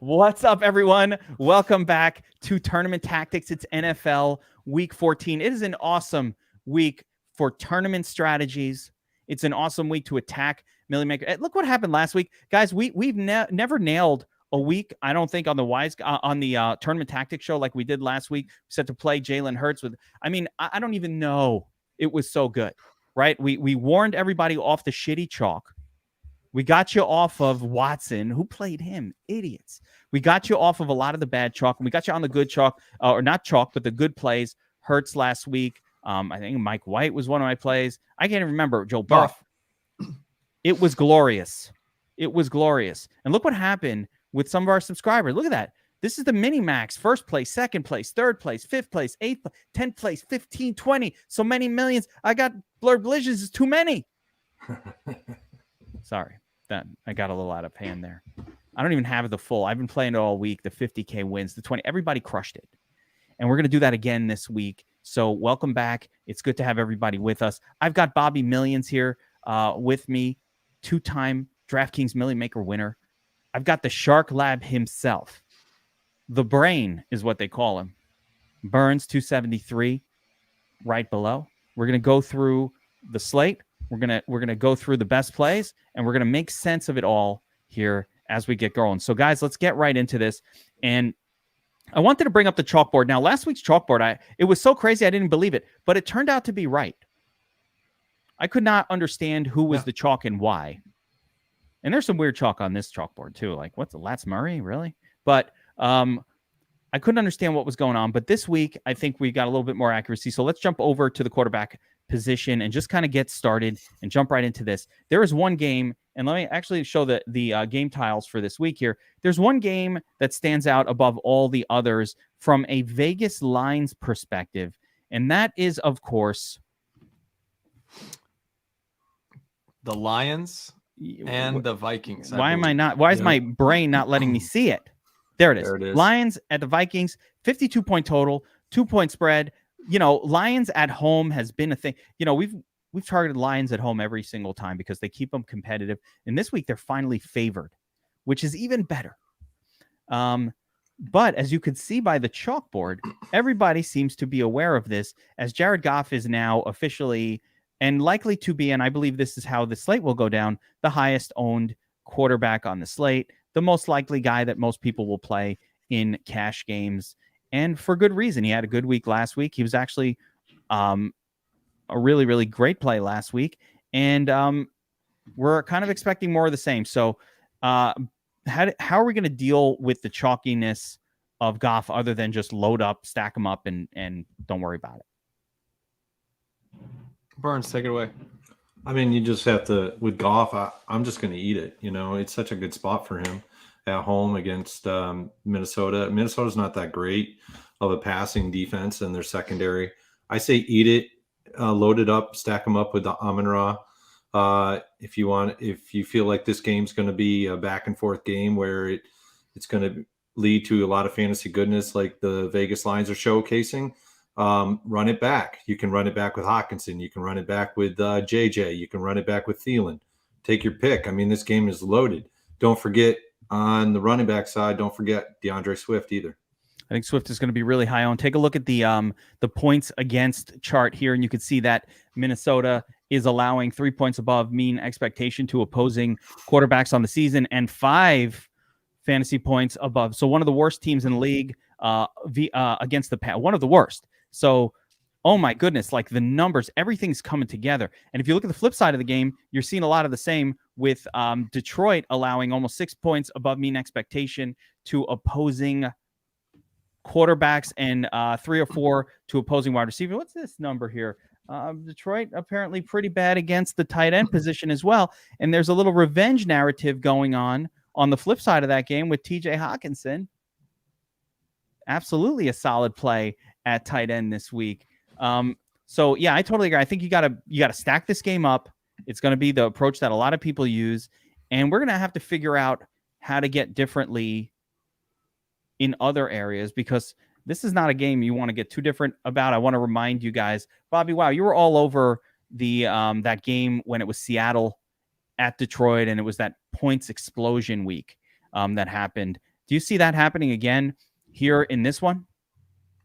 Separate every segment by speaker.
Speaker 1: What's up, everyone? Welcome back to Tournament Tactics. It's NFL Week 14. It is an awesome week for tournament strategies. It's an awesome week to attack Millie Maker. Look what happened last week, guys. We've never nailed a week, I don't think, on the Tournament Tactics show like we did last week. We set to play Jalen Hurts with. I don't even know. It was so good, right? We warned everybody off the shitty chalk. We got you off of Watson. Who played him? Idiots. We got you off of a lot of the bad chalk. And we got you on the good chalk, or not chalk, but the good plays. Hurts last week. I think Mike White was one of my plays. I can't even remember. Joe Burrow. It was glorious. It was glorious. And look what happened with some of our subscribers. Look at that. This is the mini max. First place, second place, third place, fifth place, eighth place, 10th place, 15, 20. So many millions. I got blurred collisions. It's too many. Sorry, that I got a little out of hand there. I don't even have the full. I've been playing it all week. The 50K wins, the 20. Everybody crushed it. And we're going to do that again this week. So welcome back. It's good to have everybody with us. I've got Bobby Millions here with me, two-time DraftKings Millie Maker winner. I've got the Shark Lab himself. The Brain is what they call him. Burns 273 right below. We're going to go through the slate. We're gonna go through the best plays, and we're gonna make sense of it all here as we get going. So, guys, let's get right into this. And I wanted to bring up the chalkboard. Now, last week's chalkboard, it was so crazy I didn't believe it, but it turned out to be right. I could not understand who was the chalk and why. And there's some weird chalk on this chalkboard too. Like, what's the Lats Murray, really? But I couldn't understand what was going on. But this week, I think we got a little bit more accuracy. So let's jump over to the quarterback position and just kind of get started and jump right into this. There is one game, and let me actually show the game tiles for this week here. There's one game that stands out above all the others from a Vegas lines perspective, and that is, of course,
Speaker 2: the Lions and the Vikings.
Speaker 1: Why is my brain not letting me see it? There it is. Lions at the Vikings, 52-point total, 2-point spread. Lions at home has been a thing. We've targeted Lions at home every single time because they keep them competitive. And this week they're finally favored, which is even better. But as you could see by the chalkboard, everybody seems to be aware of this, as Jared Goff is now officially and likely to be, and I believe this is how the slate will go down, the highest owned quarterback on the slate, the most likely guy that most people will play in cash games. And for good reason. He had a good week last week. He was actually a really, really great play last week. And we're kind of expecting more of the same. So how are we going to deal with the chalkiness of Goff other than just load up, stack him up, and don't worry about it?
Speaker 2: Burns, take it away.
Speaker 3: You just have to, with Goff, I'm just going to eat it. It's such a good spot for him at home against Minnesota. Minnesota's not that great of a passing defense in their secondary. I say eat it, load it up, stack them up with the Amon-Ra. If you feel like this game's going to be a back and forth game where it's going to lead to a lot of fantasy goodness like the Vegas lines are showcasing, run it back. You can run it back with Hawkinson. You can run it back with JJ. You can run it back with Thielen. Take your pick. This game is loaded. Don't forget, on the running back side, don't forget DeAndre Swift either.
Speaker 1: I think Swift is going to be really high on. Take a look at the points against chart here, and you can see that Minnesota is allowing 3 points above mean expectation to opposing quarterbacks on the season and 5 fantasy points above. So one of the worst teams in the league against the pass. One of the worst. So, oh my goodness, like the numbers, everything's coming together. And if you look at the flip side of the game, you're seeing a lot of the same with Detroit allowing almost 6 points above mean expectation to opposing quarterbacks and 3 or 4 to opposing wide receiver. What's this number here? Detroit apparently pretty bad against the tight end position as well. And there's a little revenge narrative going on the flip side of that game with TJ Hawkinson. Absolutely a solid play at tight end this week. So yeah, I totally agree. I think you gotta stack this game up. It's going to be the approach that a lot of people use, and we're going to have to figure out how to get differently in other areas, because this is not a game you want to get too different about. I want to remind you guys, BobbyWow, you were all over the that game when it was Seattle at Detroit, and it was that points explosion week that happened. Do you see that happening again here in this one?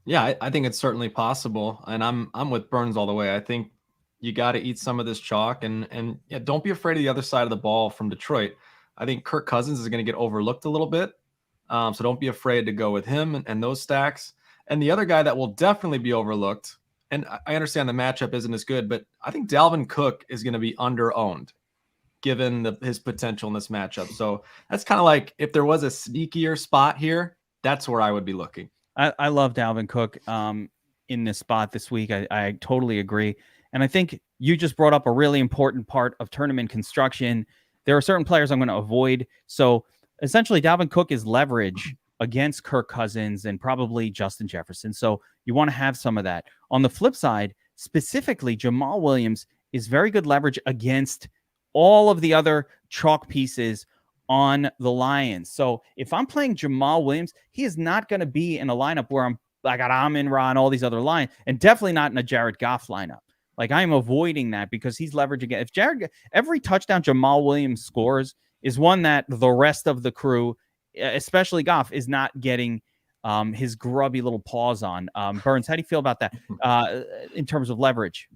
Speaker 2: Yeah, I think it's certainly possible, and I'm with Burns all the way. I think you got to eat some of this chalk, and yeah, don't be afraid of the other side of the ball from Detroit. I think Kirk Cousins is going to get overlooked a little bit, so don't be afraid to go with him and those stacks. And the other guy that will definitely be overlooked, and I understand the matchup isn't as good, but I think Dalvin Cook is going to be under-owned given his potential in this matchup. So that's kind of like if there was a sneakier spot here, that's where I would be looking.
Speaker 1: I love Dalvin Cook in this spot this week. I totally agree. And I think you just brought up a really important part of tournament construction. There are certain players I'm going to avoid. So essentially, Dalvin Cook is leverage against Kirk Cousins and probably Justin Jefferson. So you want to have some of that. On the flip side, specifically, Jamal Williams is very good leverage against all of the other chalk pieces on the Lions. So if I'm playing Jamal Williams, he is not going to be in a lineup where I got Amon-Ra and all these other lines, and definitely not in a Jared Goff lineup. Like, I'm avoiding that because he's leveraging it. If every touchdown Jamal Williams scores is one that the rest of the crew, especially Goff, is not getting his grubby little paws on. Burns, how do you feel about that in terms of leverage?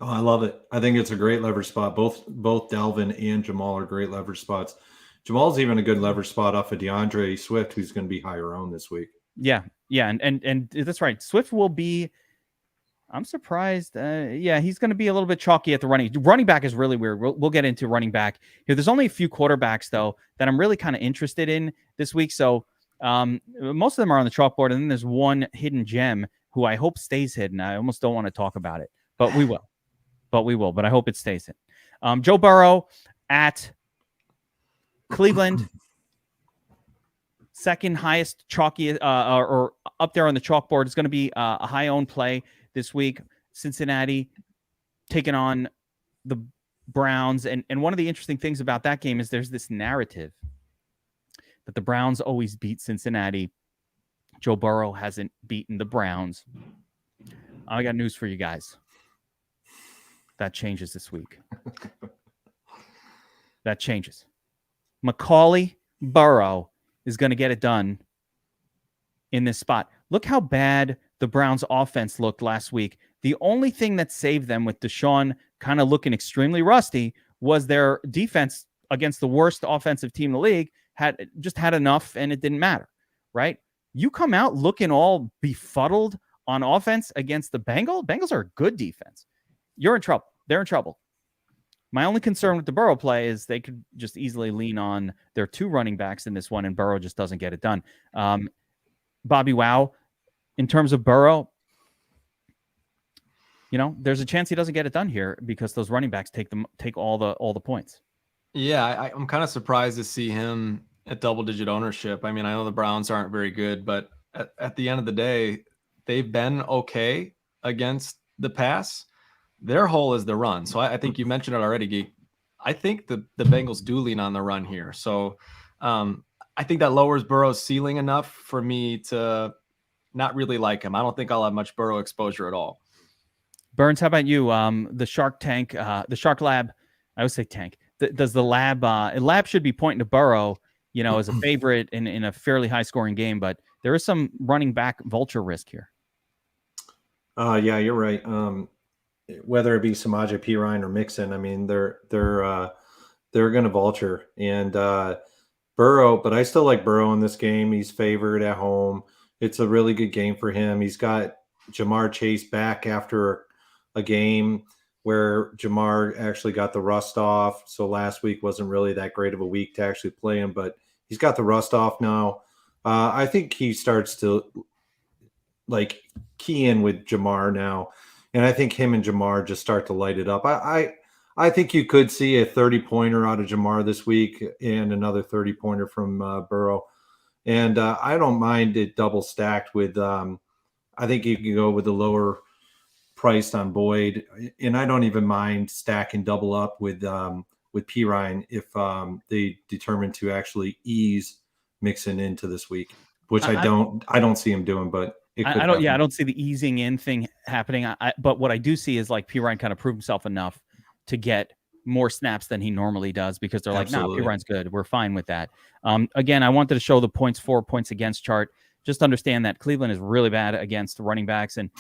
Speaker 3: Oh, I love it. I think it's a great leverage spot. Both Dalvin and Jamal are great leverage spots. Jamal's even a good leverage spot off of DeAndre Swift, who's going to be higher owned this week.
Speaker 1: Yeah, and that's right. Swift will be. I'm surprised. He's going to be a little bit chalky at the running back is really weird. We'll get into running back here. There's only a few quarterbacks though that I'm really kind of interested in this week. So most of them are on the chalkboard, and then there's one hidden gem who I hope stays hidden. I almost don't want to talk about it, but we will. But I hope it stays hidden. Joe Burrow at Cleveland, second highest chalky or up there on the chalkboard. Is going to be a high-owned play this week. Cincinnati taking on the Browns. And one of the interesting things about that game is there's this narrative that the Browns always beat Cincinnati. Joe Burrow hasn't beaten the Browns. I got news for you guys. That changes this week. That changes. Macaulay Burrow is going to get it done in this spot. Look how bad the Browns offense looked last week. The only thing that saved them with Deshaun kind of looking extremely rusty was their defense against the worst offensive team in the league had enough, and it didn't matter, right? You come out looking all befuddled on offense against the Bengals. Bengals are a good defense. You're in trouble. They're in trouble. My only concern with the Burrow play is they could just easily lean on their two running backs in this one, and Burrow just doesn't get it done. BobbyWow, in terms of Burrow, there's a chance he doesn't get it done here because those running backs take all the points.
Speaker 2: Yeah, I'm kind of surprised to see him at double-digit ownership. I mean, I know the Browns aren't very good, but at the end of the day, they've been okay against the pass. Their hole is the run. So I think you mentioned it already, Geek. I think the Bengals do lean on the run here. So I think that lowers Burrow's ceiling enough for me to not really like him. I don't think I'll have much Burrow exposure at all.
Speaker 1: Burns, how about you? The Shark Tank, the Shark Lab, I would say tank. Does the lab should be pointing to Burrow, as a favorite in a fairly high scoring game, but there is some running back vulture risk here.
Speaker 3: Yeah, you're right. Whether it be Samaje Perine or Mixon, I mean, they're going to vulture and Burrow, but I still like Burrow in this game. He's favored at home. It's a really good game for him. He's got Jamar Chase back after a game where Jamar actually got the rust off. So last week wasn't really that great of a week to actually play him, but he's got the rust off now. I think he starts to key in with Jamar now. And I think him and Jamar just start to light it up. I think you could see a 30-pointer out of Jamar this week and another 30-pointer from Burrow. And I don't mind it double stacked with I think you can go with the lower priced on Boyd. And I don't even mind stacking double up with Perine if they determine to actually ease Mixon into this week, which I don't see him doing, but I
Speaker 1: don't see the easing in thing happening. But what I do see is Perine kind of prove himself enough to get more snaps than he normally does because they're like,
Speaker 3: Absolutely.
Speaker 1: nah, P-Ryan's good. We're fine with that. Again, I wanted to show the points for, points against chart. Just understand that Cleveland is really bad against running backs and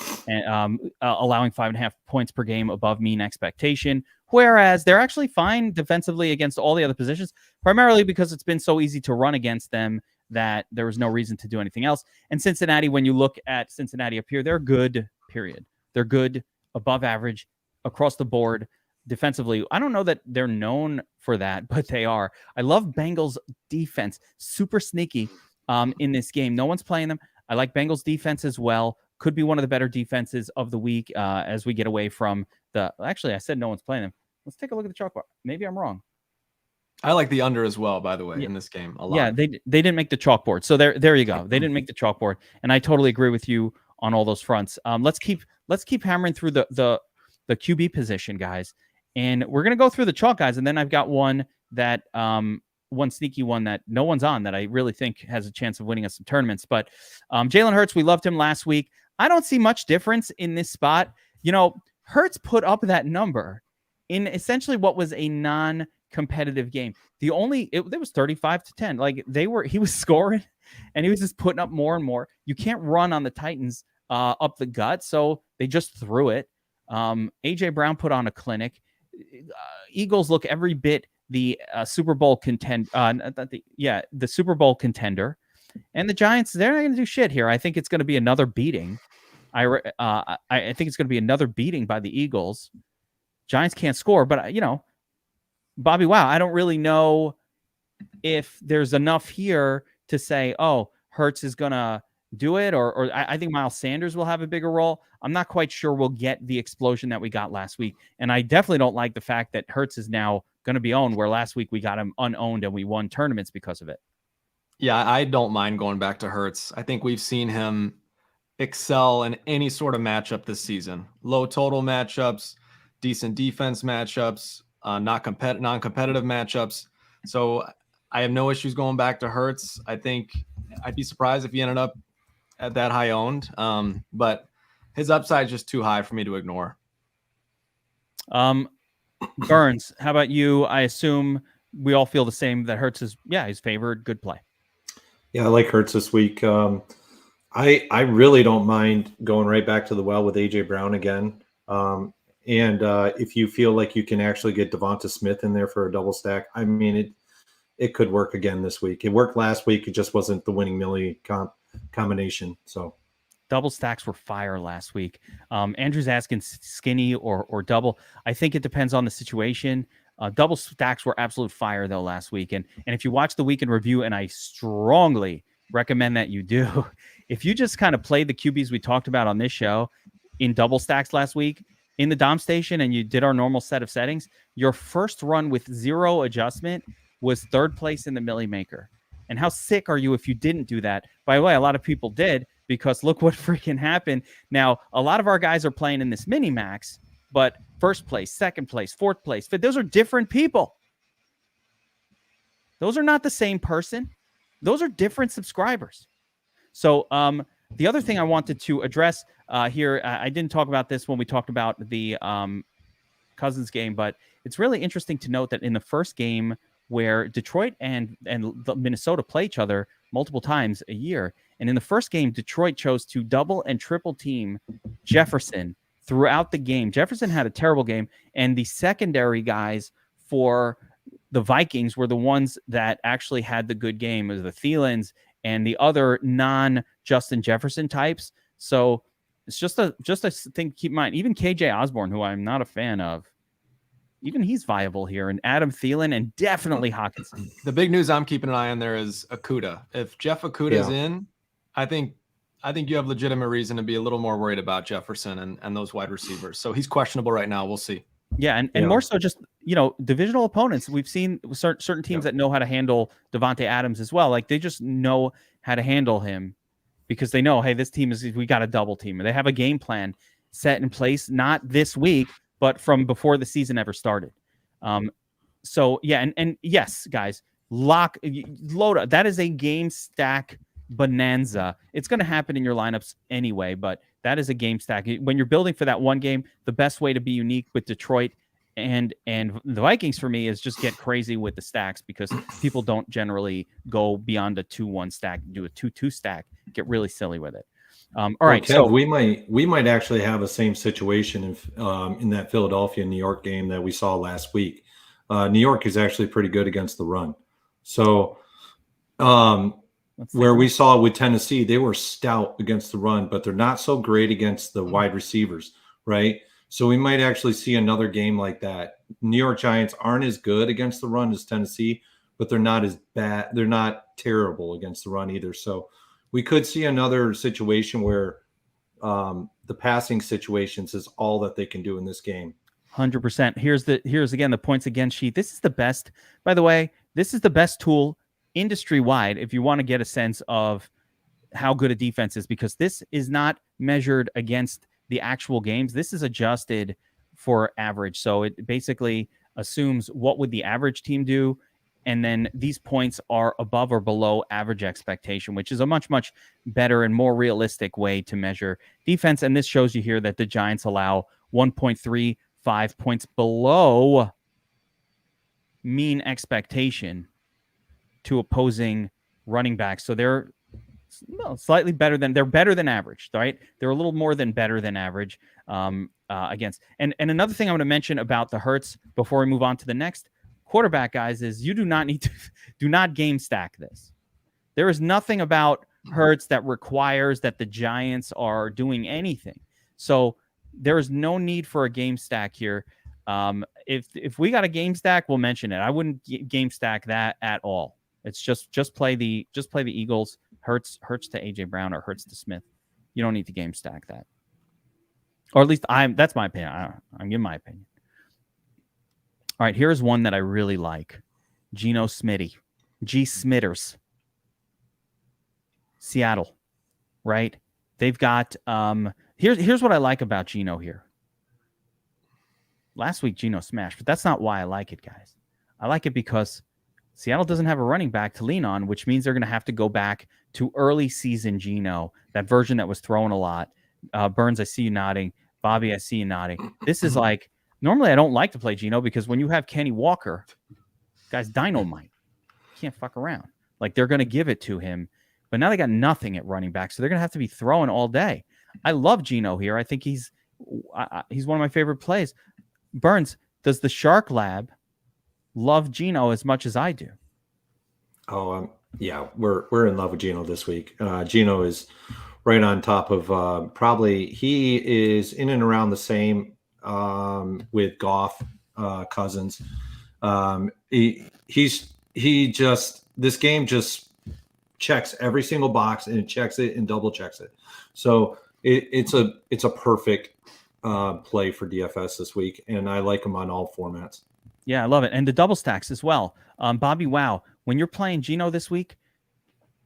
Speaker 1: allowing 5.5 points per game above mean expectation, whereas they're actually fine defensively against all the other positions, primarily because it's been so easy to run against them that there was no reason to do anything else. And Cincinnati, when you look at Cincinnati up here, they're good, period. They're good, above average, across the board. Defensively, I don't know that they're known for that, but they are. I love Bengals defense, super sneaky in this game. No one's playing them. I like Bengals defense as well. Could be one of the better defenses of the week as we get away from the. Actually, I said no one's playing them. Let's take a look at the chalkboard. Maybe I'm wrong.
Speaker 2: I like the under as well, by the way, in this game a lot.
Speaker 1: Yeah, they didn't make the chalkboard, so there you go. They didn't make the chalkboard, and I totally agree with you on all those fronts. Let's keep hammering through the QB position, guys. And we're going to go through the chalk, guys, and then I've got one that one sneaky one that no one's on that I really think has a chance of winning us some tournaments. But Jalen Hurts, we loved him last week. I don't see much difference in this spot. You know, Hurts put up that number in essentially what was a non-competitive game. It was 35-10. Like he was scoring and he was just putting up more and more. You can't run on the Titans up the gut, so they just threw it. AJ Brown put on a clinic. Eagles look every bit the Super Bowl the Super Bowl contender, and the Giants, they're not going to do shit here. I think it's going to be another beating. I think it's going to be another beating by the Eagles. Giants can't score, but BobbyWow, I don't really know if there's enough here to say, oh, Hurts is going to do it, or I think Miles Sanders will have a bigger role. I'm not quite sure we'll get the explosion that we got last week. And I definitely don't like the fact that Hurts is now going to be owned, where last week we got him unowned and we won tournaments because of it.
Speaker 2: Yeah, I don't mind going back to Hurts. I think we've seen him excel in any sort of matchup this season. Low total matchups, decent defense matchups, non-competitive matchups. So I have no issues going back to Hurts. I think I'd be surprised if he ended up at that high owned, but his upside is just too high for me to ignore.
Speaker 1: Burns, how about you? I assume we all feel the same, that Hurts is, he's favored. Good play.
Speaker 3: Yeah, I like Hurts this week. I really don't mind going right back to the well with AJ Brown again. And if you feel like you can actually get Devonta Smith in there for a double stack, I mean, it could work again this week. It worked last week. It just wasn't the winning Millie combination. So
Speaker 1: double stacks were fire last week. Andrew's asking skinny or double. I think it depends on the situation. Double stacks were absolute fire though last week. And if you watch the week in review, and I strongly recommend that you do, if you just kind of play the QBs we talked about on this show in double stacks last week in the Dom station, and you did our normal set of settings, your first run with zero adjustment was third place in the Millie Maker. And how sick are you if you didn't do that? By the way, a lot of people did, because look what freaking happened. Now, a lot of our guys are playing in this mini max, but first place, second place, fourth place, fifth, those are different people. Those are not the same person. Those are different subscribers. So the other thing I wanted to address here, I didn't talk about this when we talked about the Cousins game, but it's really interesting to note that in the first game, where Detroit and Minnesota play each other multiple times a year, and in the first game, Detroit chose to double and triple team Jefferson throughout the game. Jefferson had a terrible game, and the secondary guys for the Vikings were the ones that actually had the good game, as the Thielens and the other non-Justin Jefferson types. So it's just a thing to keep in mind. Even KJ Osborne, who I'm not a fan of, even he's viable here, and Adam Thielen, and definitely Hawkinson.
Speaker 2: The big news I'm keeping an eye on there is Okudah. If Jeff Okudah is in, I think you have legitimate reason to be a little more worried about Jefferson and those wide receivers. So he's questionable right now. We'll see.
Speaker 1: Yeah, and more so just, divisional opponents. We've seen certain teams that know how to handle Devontae Adams as well. Like, they just know how to handle him because they know, hey, this team we got a double team. They have a game plan set in place, not this week, but from before the season ever started. So yeah, and yes, guys, load up. That is a game stack bonanza. It's going to happen in your lineups anyway, but that is a game stack. When you're building for that one game, the best way to be unique with Detroit And the Vikings for me is just get crazy with the stacks because people don't generally go beyond a 2-1 stack, do a 2-2 stack, get really silly with it. All right,
Speaker 3: Kev, so we might actually have the same situation in that Philadelphia New York game that we saw last week. New York is actually pretty good against the run. So where we saw with Tennessee, they were stout against the run, but they're not so great against the wide receivers, right? So we might actually see another game like that. New York Giants aren't as good against the run as Tennessee, but they're not as bad. They're not terrible against the run either. So we could see another situation where the passing situations is all that they can do in this game.
Speaker 1: 100%. Here's again the points against sheet. This is the best, by the way, this is the best tool industry wide if you want to get a sense of how good a defense is, because this is not measured against the actual games. This is adjusted for average. So it basically assumes what would the average team do, and then these points are above or below average expectation, which is a much, much better and more realistic way to measure defense. And this shows you here that the Giants allow 1.35 points below mean expectation to opposing running backs. So they're slightly better than, they're better than average, right? They're a little more than better than average against. And another thing I'm going to mention about the Hurts before we move on to the next quarterback, guys, is you do not game stack this. There is nothing about Hurts that requires that the Giants are doing anything. So there is no need for a game stack here. If we got a game stack, we'll mention it. I wouldn't game stack that at all. It's just play the Eagles. Hurts to AJ Brown or Hurts to Smith. You don't need to game stack that. Or at least that's my opinion. I'm giving my opinion. All right, here's one that I really like. Geno Smitty. G Smitters. Seattle, right? They've got here's what I like about Geno here. Last week Geno smashed, but that's not why I like it, guys. I like it because Seattle doesn't have a running back to lean on, which means they're going to have to go back to early season Geno, that version that was thrown a lot. Burns, I see you nodding. Bobby, I see you nodding. This is like, normally I don't like to play Geno because when you have Kenny Walker, guy's dynamite. Can't fuck around. Like, they're going to give it to him. But now they got nothing at running back, so they're going to have to be throwing all day. I love Geno here. I think he's one of my favorite plays. Burns, does the Shark Lab love Geno as much as I do?
Speaker 3: Oh, yeah, we're in love with Geno this week. Geno is right on top of probably, he is in and around the same with Goff, Cousins. He just, this game just checks every single box and it checks it and double checks it. So it's a perfect play for DFS this week, and I like him on all formats.
Speaker 1: Yeah, I love it. And the double stacks as well. BobbyWow, when you're playing Geno this week,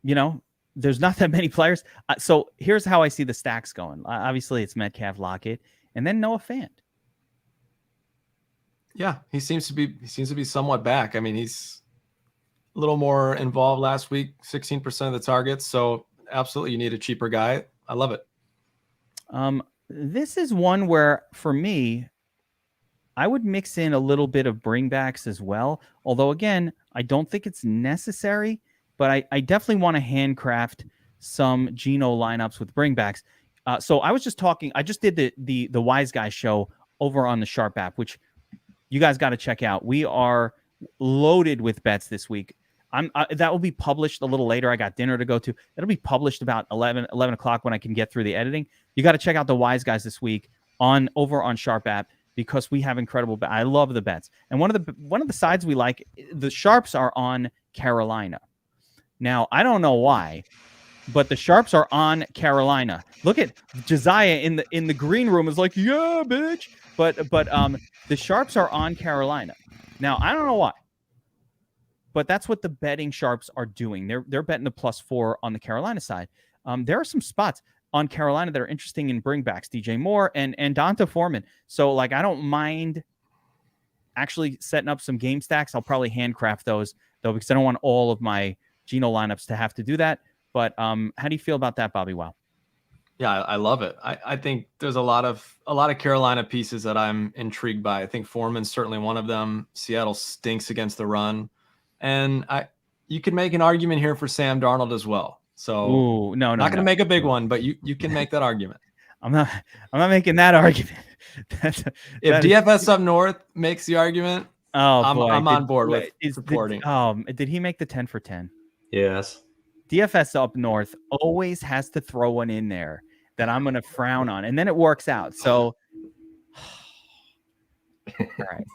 Speaker 1: there's not that many players. So here's how I see the stacks going. Obviously, it's Metcalf, Lockett, and then Noah Fant.
Speaker 2: Yeah, he seems to be somewhat back. I mean, he's a little more involved last week, 16% of the targets. So absolutely, you need a cheaper guy. I love it.
Speaker 1: This is one where, for me, I would mix in a little bit of bringbacks as well. Although, again, I don't think it's necessary, but I definitely want to handcraft some Geno lineups with bringbacks. So I was just talking. I just did the Wise Guy show over on the Sharp app, which you guys got to check out. We are loaded with bets this week. That will be published a little later. I got dinner to go to. That'll be published about 11 o'clock when I can get through the editing. You got to check out the Wise Guys this week over on Sharp app, because we have incredible bets. I love the bets. And one of the sides we like, the Sharps are on Carolina. Now, I don't know why, but the Sharps are on Carolina. Look at Josiah in the green room is like, yeah, bitch. But the Sharps are on Carolina. Now, I don't know why, but that's what the betting Sharps are doing. They're betting the +4 on the Carolina side. There are some spots on Carolina that are interesting in bringbacks, DJ Moore and Donta Foreman. So, like, I don't mind actually setting up some game stacks. I'll probably handcraft those, though, because I don't want all of my Geno lineups to have to do that. But how do you feel about that, BobbyWow?
Speaker 2: Yeah, I love it. I think there's a lot of Carolina pieces that I'm intrigued by. I think Foreman's certainly one of them. Seattle stinks against the run, and you can make an argument here for Sam Darnold as well. So
Speaker 1: Ooh, no,
Speaker 2: not going to make a big one, but you can make that argument.
Speaker 1: I'm not making that argument.
Speaker 2: If DFS Up North makes the argument, I'm on board with supporting.
Speaker 1: Did he make the 10 for 10?
Speaker 3: Yes.
Speaker 1: DFS Up North always has to throw one in there that I'm going to frown on, and then it works out. So, all right,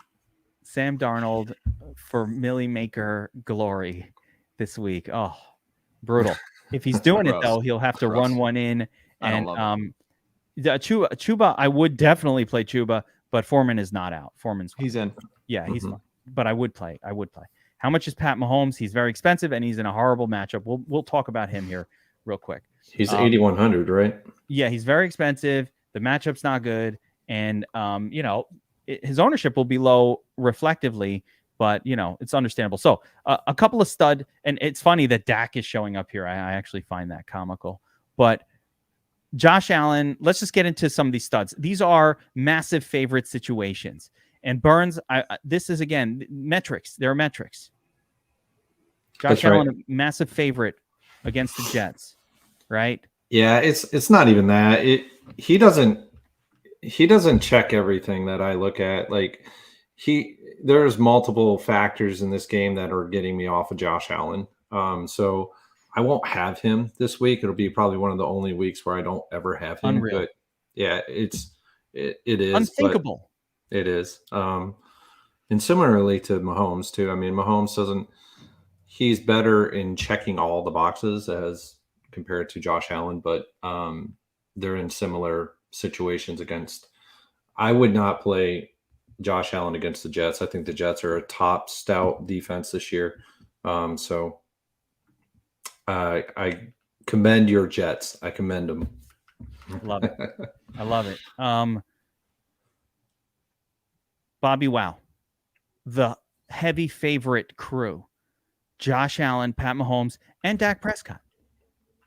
Speaker 1: Sam Darnold for Millie Maker glory this week. Oh, brutal. If he's doing it though, he'll have to run one in. And Chuba, I would definitely play Chuba, but Foreman is not out. He's
Speaker 2: in.
Speaker 1: Yeah, he's fine. But I would play. How much is Pat Mahomes? He's very expensive, and he's in a horrible matchup. We'll talk about him here real quick.
Speaker 3: He's 8,100, right?
Speaker 1: Yeah, he's very expensive. The matchup's not good, and his ownership will be low reflectively, but it's understandable. So a couple of stud, and it's funny that Dak is showing up here. I actually find that comical, but Josh Allen. Let's just get into some of these studs. These are massive favorite situations. And Burns, this is, again, metrics. There are metrics. Josh Allen, right. Massive favorite against the Jets, right?
Speaker 3: Yeah, it's not even that. He doesn't check everything that I look at. Like there's multiple factors in this game that are getting me off of Josh Allen. So I won't have him this week. It'll be probably one of the only weeks where I don't ever have him.
Speaker 1: Unreal.
Speaker 3: But yeah, it is
Speaker 1: unthinkable.
Speaker 3: It is. And similarly to Mahomes too. I mean, Mahomes he's better in checking all the boxes as compared to Josh Allen, but they're in similar situations against. I would not play Josh Allen against the Jets. I think the Jets are a top stout defense this year. So I commend your Jets. I commend them.
Speaker 1: Love it. I love it. BobbyWow, the heavy favorite crew, Josh Allen, Pat Mahomes, and Dak Prescott.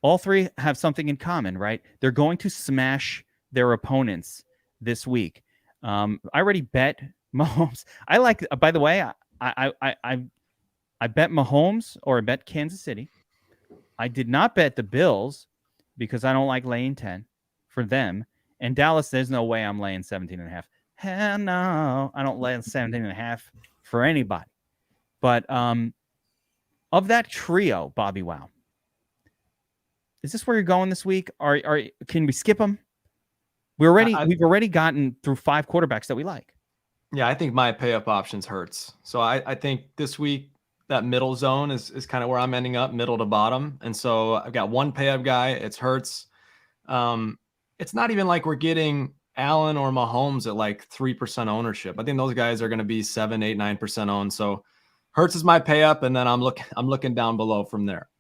Speaker 1: All three have something in common, right? They're going to smash their opponents this week. I already bet Mahomes. I like. By the way, I bet Mahomes, or I bet Kansas City. I did not bet the Bills because I don't like laying 10 for them. And Dallas, there's no way I'm laying 17.5. Hell no, I don't lay 17.5 for anybody. But of that trio, BobbyWow, is this where you're going this week? Can we skip them? We've already gotten through 5 quarterbacks that we like.
Speaker 2: Yeah, I think my pay up options hurts. So I think this week that middle zone is kind of where I'm ending up, middle to bottom. And so I've got one pay up guy. It's Hurts. It's not even like we're getting Allen or Mahomes at like 3% ownership. I think those guys are going to be 7, 8, 9% owned. So Hurts is my pay up, and then I'm looking down below from there.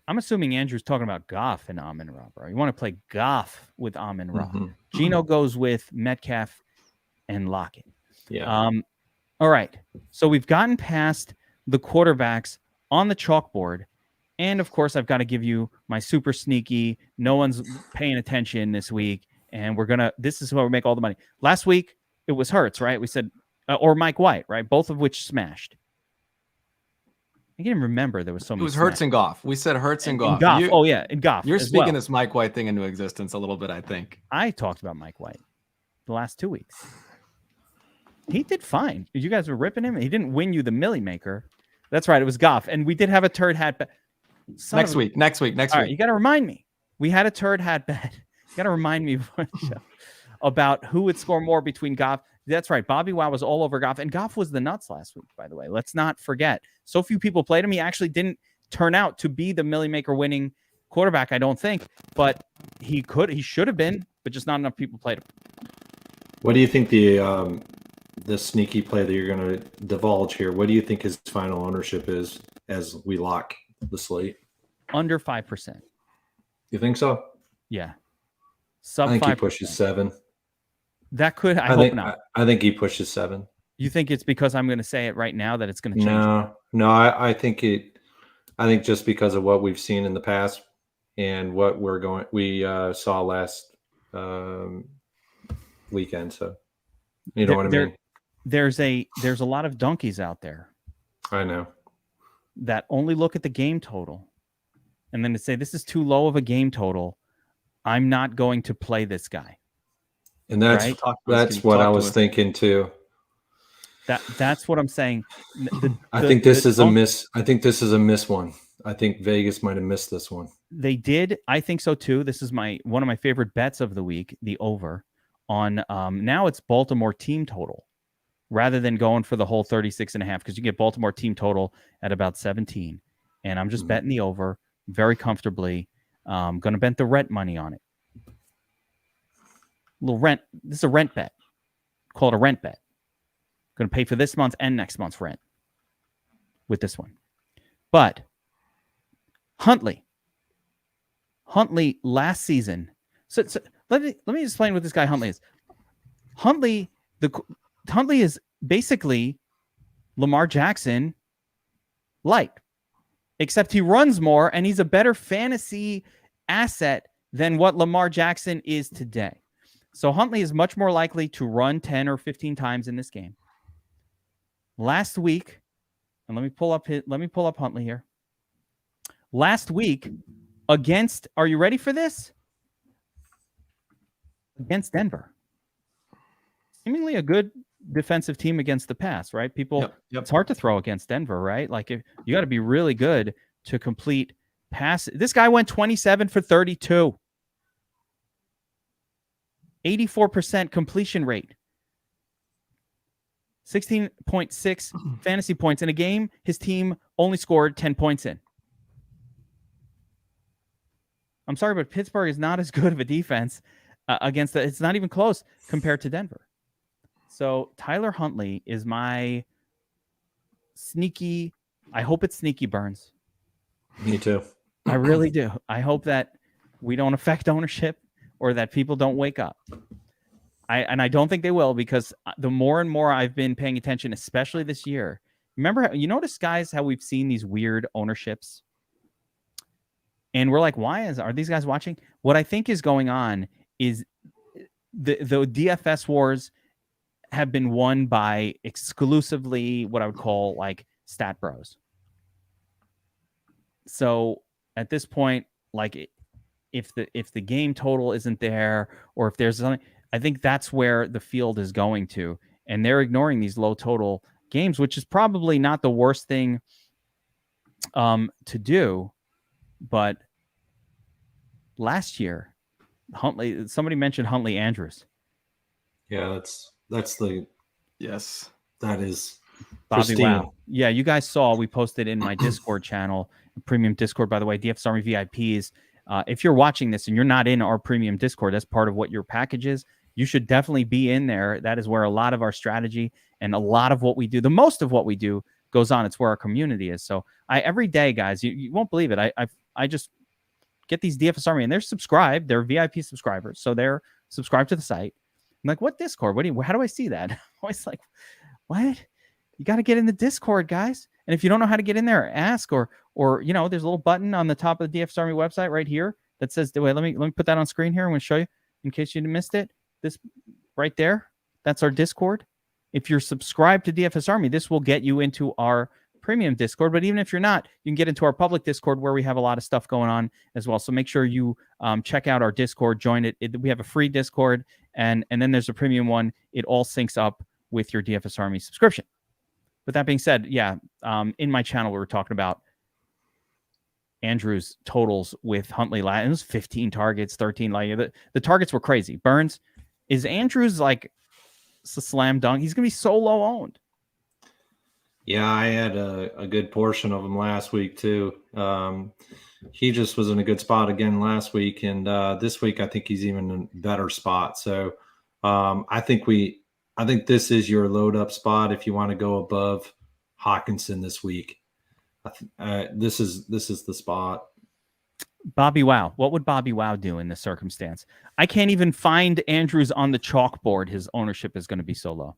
Speaker 1: I'm assuming Andrew's talking about Goff and Amon-Ra, bro. You want to play Goff with Amon-Ra. Gino goes with Metcalf and Lockett.
Speaker 3: Yeah.
Speaker 1: All right. So we've gotten past the quarterbacks on the chalkboard. And of course, I've got to give you my super sneaky, no one's paying attention this week. And this is where we make all the money. Last week, it was Hurts, right? We said, or Mike White, right? Both of which smashed. I can't even remember there was so many.
Speaker 2: It was Hurts and Goff. We said Hurts and Goff.
Speaker 1: And Goff.
Speaker 2: You're speaking this Mike White thing into existence a little bit, I think.
Speaker 1: I talked about Mike White the last 2 weeks. He did fine. You guys were ripping him. He didn't win you the Millie Maker. That's right. It was Goff. And we did have a turd hat bet.
Speaker 2: Next week.
Speaker 1: All right, you got to remind me. We had a turd hat bet. You got to remind me about who would score more between Goff. That's right. BobbyWow was all over Goff. And Goff was the nuts last week, by the way. Let's not forget. So few people played him. He actually didn't turn out to be the Millie Maker winning quarterback, I don't think. But he should have been, but just not enough people played him.
Speaker 3: What do you think the sneaky play that you're going to divulge here, what do you think his final ownership is as we lock the slate?
Speaker 1: Under 5%.
Speaker 3: You think so?
Speaker 1: Yeah.
Speaker 3: I think 5%. He pushes 7.
Speaker 1: That could. I hope not.
Speaker 3: I think he pushes 7.
Speaker 1: You think it's because I'm going to say it right now that it's going to change?
Speaker 3: No. I think just because of what we've seen in the past and what we saw last weekend. So you know what I mean?
Speaker 1: There's a lot of donkeys out there.
Speaker 3: I know.
Speaker 1: That only look at the game total and then to say, this is too low of a game total, I'm not going to play this guy.
Speaker 3: And that's
Speaker 1: right?
Speaker 3: that's what I was thinking too.
Speaker 1: That's what I'm saying.
Speaker 3: I think this is a miss. I think this is a miss one. I think Vegas might have missed this one.
Speaker 1: They did. I think so too. This is one of my favorite bets of the week, the over on now it's Baltimore team total rather than going for the whole 36.5, because you get Baltimore team total at about 17. And I'm just betting the over very comfortably. Going to bet the rent money on it. Little rent. This is a rent bet. Call it a rent bet. Going to pay for this month and next month's rent with this one. But Huntley last season. So let me explain what this guy Huntley is. Huntley is basically Lamar Jackson light, except he runs more and he's a better fantasy asset than what Lamar Jackson is today. So Huntley is much more likely to run 10 or 15 times in this game. Last week, and let me pull up Huntley here. Last week against, are you ready for this? Against Denver. Seemingly a good defensive team against the pass, right? People, It's hard to throw against Denver, right? Like you got to be really good to complete pass. This guy went 27 for 32. 84% completion rate. 16.6 fantasy points in a game. His team only scored 10 points in. I'm sorry, but Pittsburgh is not as good of a defense against it's not even close compared to Denver. So Tyler Huntley is my sneaky. I hope it's sneaky Burns.
Speaker 3: Me too.
Speaker 1: I really do. I hope that we don't affect ownership or that people don't wake up. I don't think they will, because the more and more I've been paying attention, especially this year. Remember, you notice, guys, how we've seen these weird ownerships? And we're like, are these guys watching? What I think is going on is the DFS wars have been won by exclusively what I would call like stat bros. So at this point, like if the game total isn't there, or if there's something, I think that's where the field is going to, and they're ignoring these low total games, which is probably not the worst thing to do. But last year, Huntley, somebody mentioned Huntley Andrews.
Speaker 3: Yeah, that's the
Speaker 2: yes.
Speaker 3: That is
Speaker 1: BobbyWow. Yeah, you guys saw we posted in my Discord channel, premium Discord, by the way, DFS Army VIPs. If you're watching this and you're not in our premium Discord, that's part of what your package is. You should definitely be in there. That is where a lot of our strategy and a lot of what we do, the most of what we do, goes on. It's where our community is. So every day, guys, you won't believe it. I just get these DFS Army, and they're subscribed. They're VIP subscribers, so they're subscribed to the site. I'm like, what Discord? How do I see that? I'm always like, what? You got to get in the Discord, guys. And if you don't know how to get in there, ask or there's a little button on the top of the DFS Army website right here that says, wait, let me put that on screen here. I'm going to show you in case you missed it. This right there, that's our Discord. If you're subscribed to DFS Army, this will get you into our premium Discord. But even if you're not, you can get into our public Discord where we have a lot of stuff going on as well. So make sure you check out our Discord, join it. We have a free Discord, and then there's a premium one. It all syncs up with your DFS Army subscription. With that being said, in my channel, we were talking about Andrews totals with Huntley. It was 15 targets, 13. Like the targets were crazy. Burns, is Andrews like a slam dunk? He's going to be so low owned.
Speaker 3: Yeah, I had a good portion of him last week too. He just was in a good spot again last week, and this week I think he's even in a better spot. So I think this is your load up spot if you want to go above Hawkinson this week. This is the spot.
Speaker 1: BobbyWow. What would BobbyWow do in this circumstance? I can't even find Andrews on the chalkboard. His ownership is going to be so low.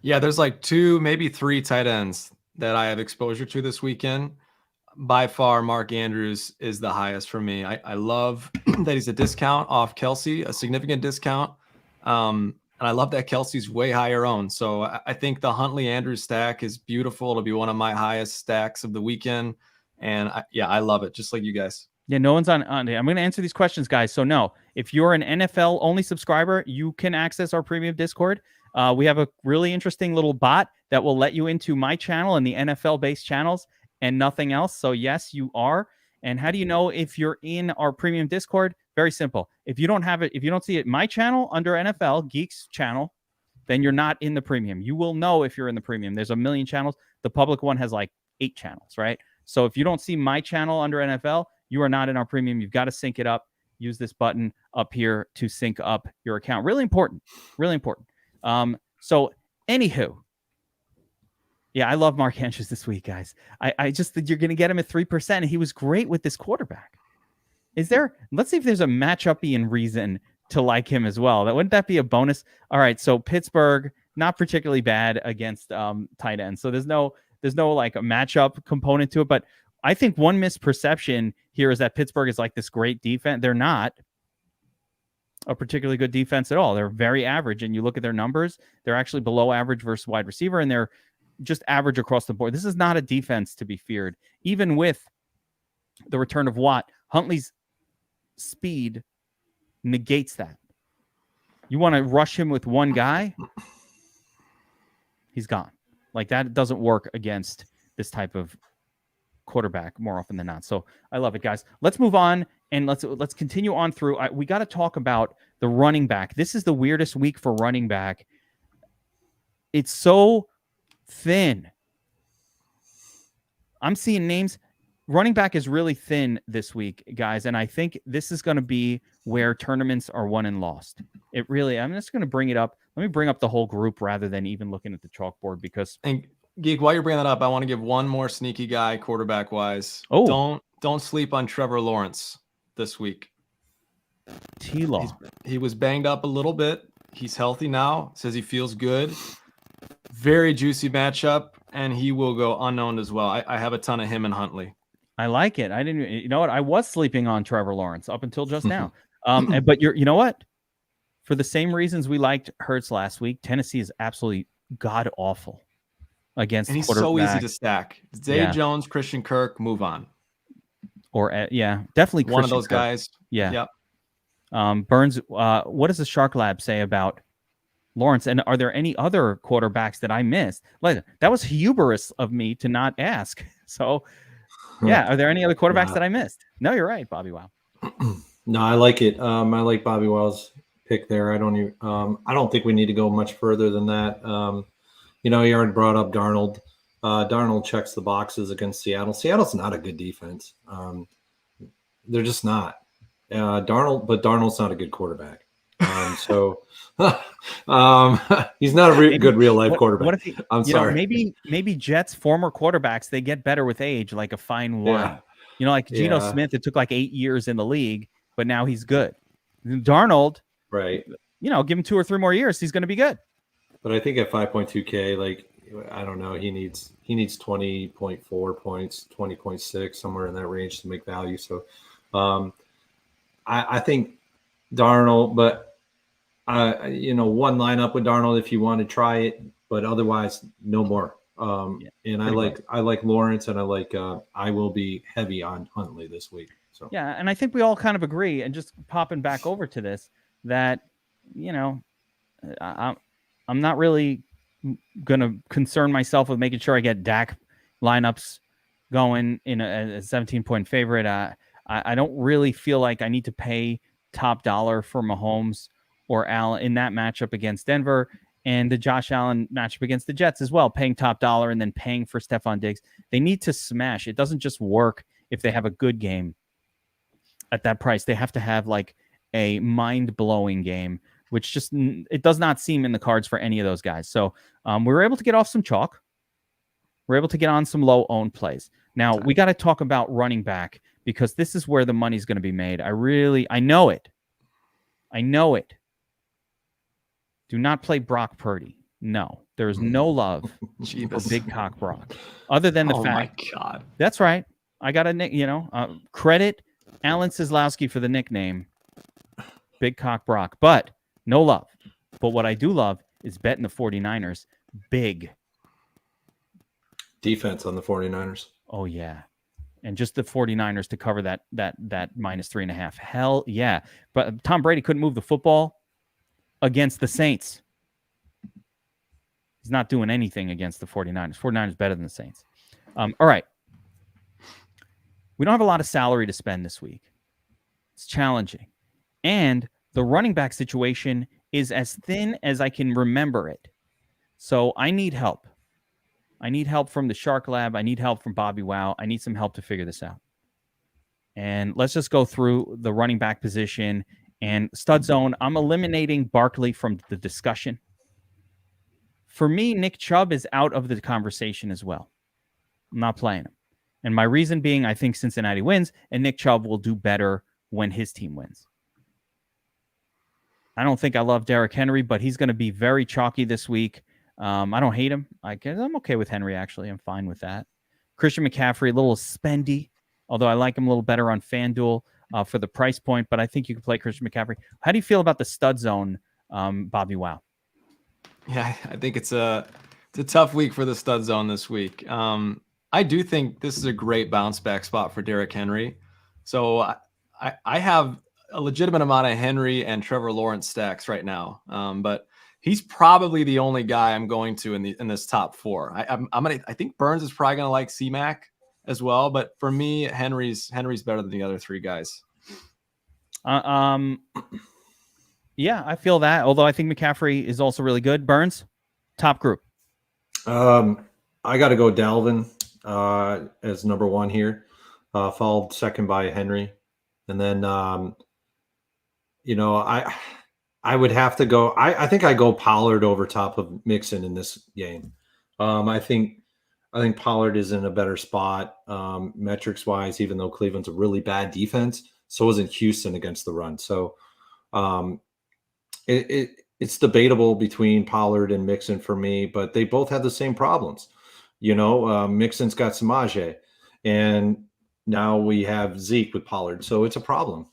Speaker 2: Yeah, there's like 2, maybe 3 tight ends that I have exposure to this weekend. by far, Mark Andrews is the highest for me. I love that he's a discount off Kelsey, a significant discount. And I love that Kelsey's way higher owned. So I think the Huntley Andrews stack is beautiful. It'll be one of my highest stacks of the weekend. And I love it, just like you guys.
Speaker 1: Yeah, no one's on. I'm going to answer these questions, guys. So no, if you're an NFL only subscriber, you can access our premium Discord. We have a really interesting little bot that will let you into my channel and the NFL based channels and nothing else. So yes, you are. And how do you know if you're in our premium Discord? Very simple. If you don't have it, if you don't see it, my channel under NFL Geek's channel, then you're not in the premium. You will know if you're in the premium. There's a million channels. The public one has like 8 channels, right? So if you don't see my channel under NFL, you are not in our premium. You've got to sync it up. Use this button up here to sync up your account. Really important. Really important. So anywho, yeah, I love Mark Andrews this week, guys. I just think you're going to get him at 3%. And he was great with this quarterback. Let's see if there's a matchup-y reason to like him as well. Wouldn't that be a bonus? All right, so Pittsburgh, not particularly bad against tight ends. So there's no like a matchup component to it. But I think one misperception here is that Pittsburgh is like this great defense. They're not a particularly good defense at all. They're very average. And you look at their numbers, they're actually below average versus wide receiver, and they're just average across the board. This is not a defense to be feared. Even with the return of Watt, Huntley's speed negates that. You want to rush him with one guy, he's gone. Like that doesn't work against this type of quarterback more often than not. So I love it, guys. Let's move on and let's continue on through. We got to talk about the running back. This is the weirdest week for running back. It's so thin. I'm seeing names. Running back is really thin this week, guys, and I think this is going to be where tournaments are won and lost. It really. I'm just going to bring it up. Let me bring up the whole group rather than even looking at the chalkboard because.
Speaker 2: And Geek, while you're bringing that up, I want to give one more sneaky guy quarterback wise.
Speaker 1: Oh,
Speaker 2: don't sleep on Trevor Lawrence this week.
Speaker 1: T-Law.
Speaker 2: He was banged up a little bit. He's healthy now. Says he feels good. Very juicy matchup, and he will go unknown as well. I have a ton of him and Huntley.
Speaker 1: I like it. I didn't. You know what? I was sleeping on Trevor Lawrence up until just now. But you know what? For the same reasons we liked Hurts last week, Tennessee is absolutely god awful against.
Speaker 2: And he's so easy to stack. Zay Jones, Christian Kirk, move on.
Speaker 1: Or definitely Christian
Speaker 2: one of those
Speaker 1: Kirk.
Speaker 2: guys.
Speaker 1: Yeah. Yep. Burns. What does the Shark Lab say about Lawrence? And are there any other quarterbacks that I missed? Like that was hubris of me to not ask. So. Yeah, are there any other quarterbacks that I missed? No, you're right, BobbyWow.
Speaker 3: No, I like it. I like BobbyWow's pick there. I don't think we need to go much further than that. You already brought up Darnold. Darnold checks the boxes against Seattle. Seattle's not a good defense. They're just not. Darnold's not a good quarterback. He's not a good real life quarterback.
Speaker 1: What if he, I'm sorry. Maybe Jets former quarterbacks, they get better with age, like a fine wine. Yeah. Like Geno Smith, it took like 8 years in the league, but now he's good. Darnold,
Speaker 3: right?
Speaker 1: Give him 2 or 3 more years, he's going to be good.
Speaker 3: But I think at 5.2K, like I don't know, he needs 20.4 points, 20.6, somewhere in that range to make value. So, I think Darnold, but. One lineup with Darnold if you want to try it, but otherwise no more. And I like Lawrence, and I will be heavy on Huntley this week. So
Speaker 1: yeah, and I think we all kind of agree. And just popping back over to this, that I'm not really gonna concern myself with making sure I get Dak lineups going in a 17-point favorite. I don't really feel like I need to pay top dollar for Mahomes or Allen in that matchup against Denver, and the Josh Allen matchup against the Jets as well, paying top dollar and then paying for Stephon Diggs. They need to smash. It doesn't just work if they have a good game at that price. They have to have like a mind-blowing game, which just it does not seem in the cards for any of those guys. So we were able to get off some chalk. We're able to get on some low-owned plays. Now, we got to talk about running back because this is where the money's going to be made. I know it. Do not play Brock Purdy. No, there is no love for Big Cock Brock. Other than the fact,
Speaker 2: my God,
Speaker 1: that's right. I got a credit Alan Seslowski for the nickname Big Cock Brock, but no love. But what I do love is betting the 49ers big.
Speaker 3: Defense on the 49ers.
Speaker 1: Oh, yeah. And just the 49ers to cover that -3.5. Hell yeah. But Tom Brady couldn't move the football against the Saints. He's not doing anything against the 49ers. 49ers better than the Saints. All right. We don't have a lot of salary to spend this week. It's challenging. And the running back situation is as thin as I can remember it. So I need help. I need help from the Shark Lab. I need help from BobbyWow. I need some help to figure this out. And let's just go through the running back position and stud zone. I'm eliminating Barkley from the discussion. For me, Nick Chubb is out of the conversation as well. I'm not playing him. And my reason being, I think Cincinnati wins, and Nick Chubb will do better when his team wins. I don't think I love Derrick Henry, but he's going to be very chalky this week. I don't hate him. I'm okay with Henry, actually. I'm fine with that. Christian McCaffrey, a little spendy, although I like him a little better on FanDuel for the price point, but I think you can play Christian McCaffrey. How do you feel about the stud zone, BobbyWow?
Speaker 2: Yeah, I think it's a tough week for the stud zone this week. I do think this is a great bounce back spot for Derrick Henry. So I have a legitimate amount of Henry and Trevor Lawrence stacks right now, but he's probably the only guy I'm going to in this top four. I think Burns is probably gonna like C-Mac as well, but for me, Henry's better than the other three guys.
Speaker 1: Yeah, I feel that. Although I think McCaffrey is also really good. Burns, top group.
Speaker 3: I got to go Dalvin as number one here, followed second by Henry, and then I would have to go. I think I go Pollard over top of Mixon in this game. I think Pollard is in a better spot metrics wise, even though Cleveland's a really bad defense. So isn't Houston against the run. So it's debatable between Pollard and Mixon for me, but they both have the same problems. Mixon's got Samaje, and now we have Zeke with Pollard. So it's a problem,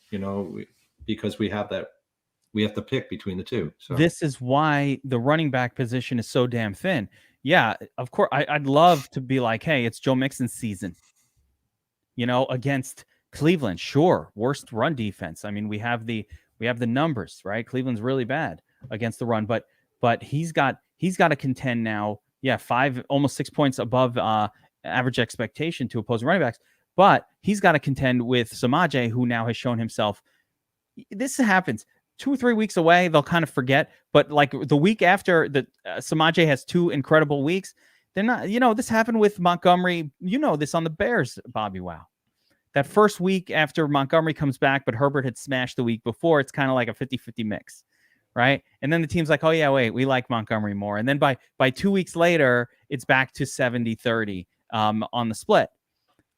Speaker 3: because we have that. We have to pick between the two. So
Speaker 1: this is why the running back position is so damn thin. Yeah, of course, I'd love to be like, hey, it's Joe Mixon's season, against Cleveland. Sure, worst run defense. I mean, we have the numbers, right? Cleveland's really bad against the run, but he's got to contend now. Yeah, almost 6 points above average expectation to opposing running backs, but he's got to contend with Samaje, who now has shown himself. This happens 2 or 3 weeks away. They'll kind of forget, but like the week after the Samaje has 2 incredible weeks, they're not. This happened with Montgomery. This on the Bears, BobbyWow. That first week after Montgomery comes back, but Herbert had smashed the week before, it's kind of like a 50-50 mix, right? And then the team's like, oh yeah, wait, we like Montgomery more. And then by 2 weeks later, it's back to 70-30 on the split.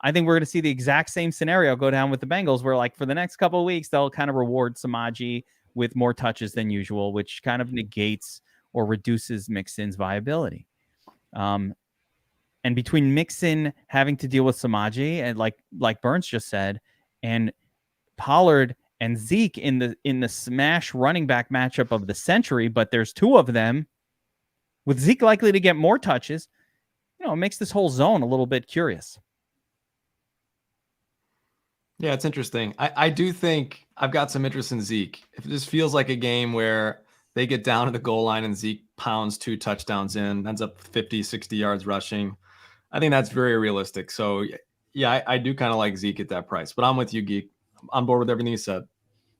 Speaker 1: I think we're going to see the exact same scenario go down with the Bengals, where like for the next couple of weeks, they'll kind of reward Samaje with more touches than usual, which kind of negates or reduces Mixon's viability. And between Mixon having to deal with Samaje and like Burns just said, and Pollard and Zeke in the smash running back matchup of the century, but there's 2 of them, with Zeke likely to get more touches, it makes this whole zone a little bit curious.
Speaker 2: Yeah, it's interesting. I do think I've got some interest in Zeke. If this feels like a game where they get down to the goal line and Zeke pounds 2 touchdowns in, ends up 50, 60 yards rushing, I think that's very realistic. So, yeah, I do kind of like Zeke at that price. But I'm with you, Geek. I'm on board with everything you said.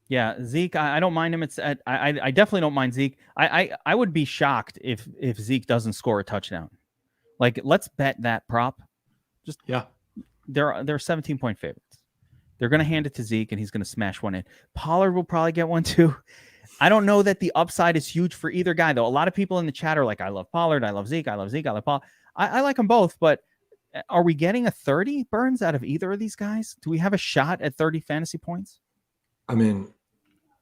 Speaker 1: Yeah, Zeke, I don't mind him. I definitely don't mind Zeke. I would be shocked if Zeke doesn't score a touchdown. Like, let's bet that prop. They're 17-point favorites. They're going to hand it to Zeke, and he's going to smash one in. Pollard will probably get one, too. I don't know that the upside is huge for either guy, though. A lot of people in the chat are like, I love Pollard, I love Zeke, I love Zeke, I love Pollard. I like them both, but are we getting a 30 Burns out of either of these guys? Do we have a shot at 30 fantasy points?
Speaker 3: I mean,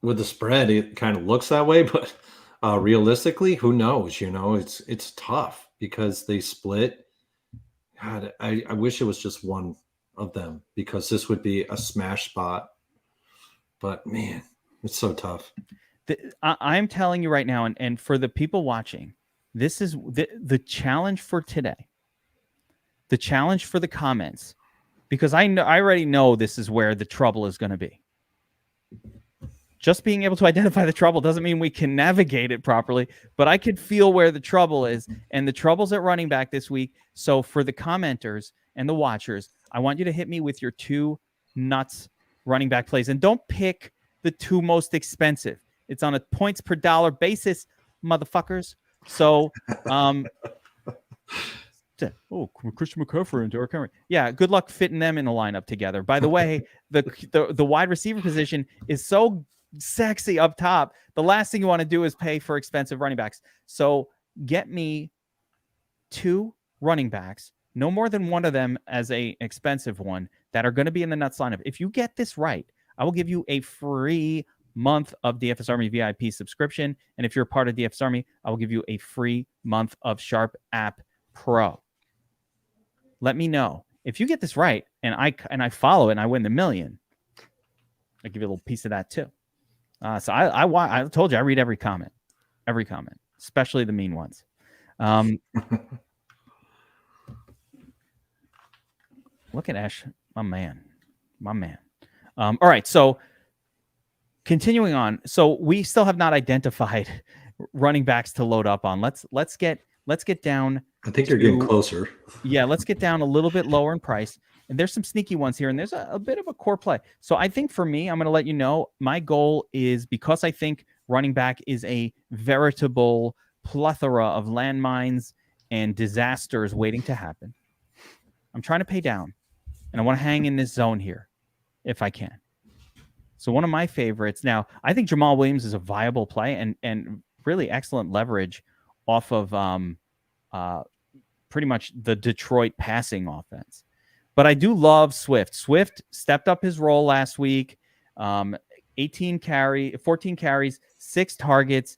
Speaker 3: with the spread, it kind of looks that way, but realistically, who knows? It's tough because they split. God, I wish it was just one of them because this would be a smash spot. But man, it's so tough.
Speaker 1: I'm telling you right now, and for the people watching, this is the challenge for today. The challenge for the comments, because I already know this is where the trouble is going to be. Just being able to identify the trouble doesn't mean we can navigate it properly, but I could feel where the trouble is, and the trouble's at running back this week. So for the commenters and the watchers, I want you to hit me with your 2 nuts running back plays, and don't pick the 2 most expensive. It's on a points per dollar basis, motherfuckers. So, Christian McCaffrey and Derrick Henry. Yeah, good luck fitting them in the lineup together. By the way, the wide receiver position is so sexy up top. The last thing you want to do is pay for expensive running backs. So get me 2 running backs, no more than one of them as a expensive one, that are going to be in the nuts lineup. If you get this right, I will give you a free month of DFS Army VIP subscription. And if you're a part of DFS Army, I will give you a free month of Sharp App Pro. Let me know if you get this right, and I follow it and I win the million. I give you a little piece of that too. So I told you I read every comment, especially the mean ones. Look at Ash, my man. All right, so continuing on. So we still have not identified running backs to load up on. Let's get down.
Speaker 3: I think you're getting closer.
Speaker 1: Yeah, let's get down a little bit lower in price. And there's some sneaky ones here, and there's a bit of a core play. So I think for me, I'm going to let you know, my goal is, because I think running back is a veritable plethora of landmines and disasters waiting to happen. I'm trying to pay down, and I want to hang in this zone here if I can. So one of my favorites now, I think Jamal Williams is a viable play and really excellent leverage off of pretty much the Detroit passing offense. But I do love Swift. Swift stepped up his role last week. 14 carries, 6 targets.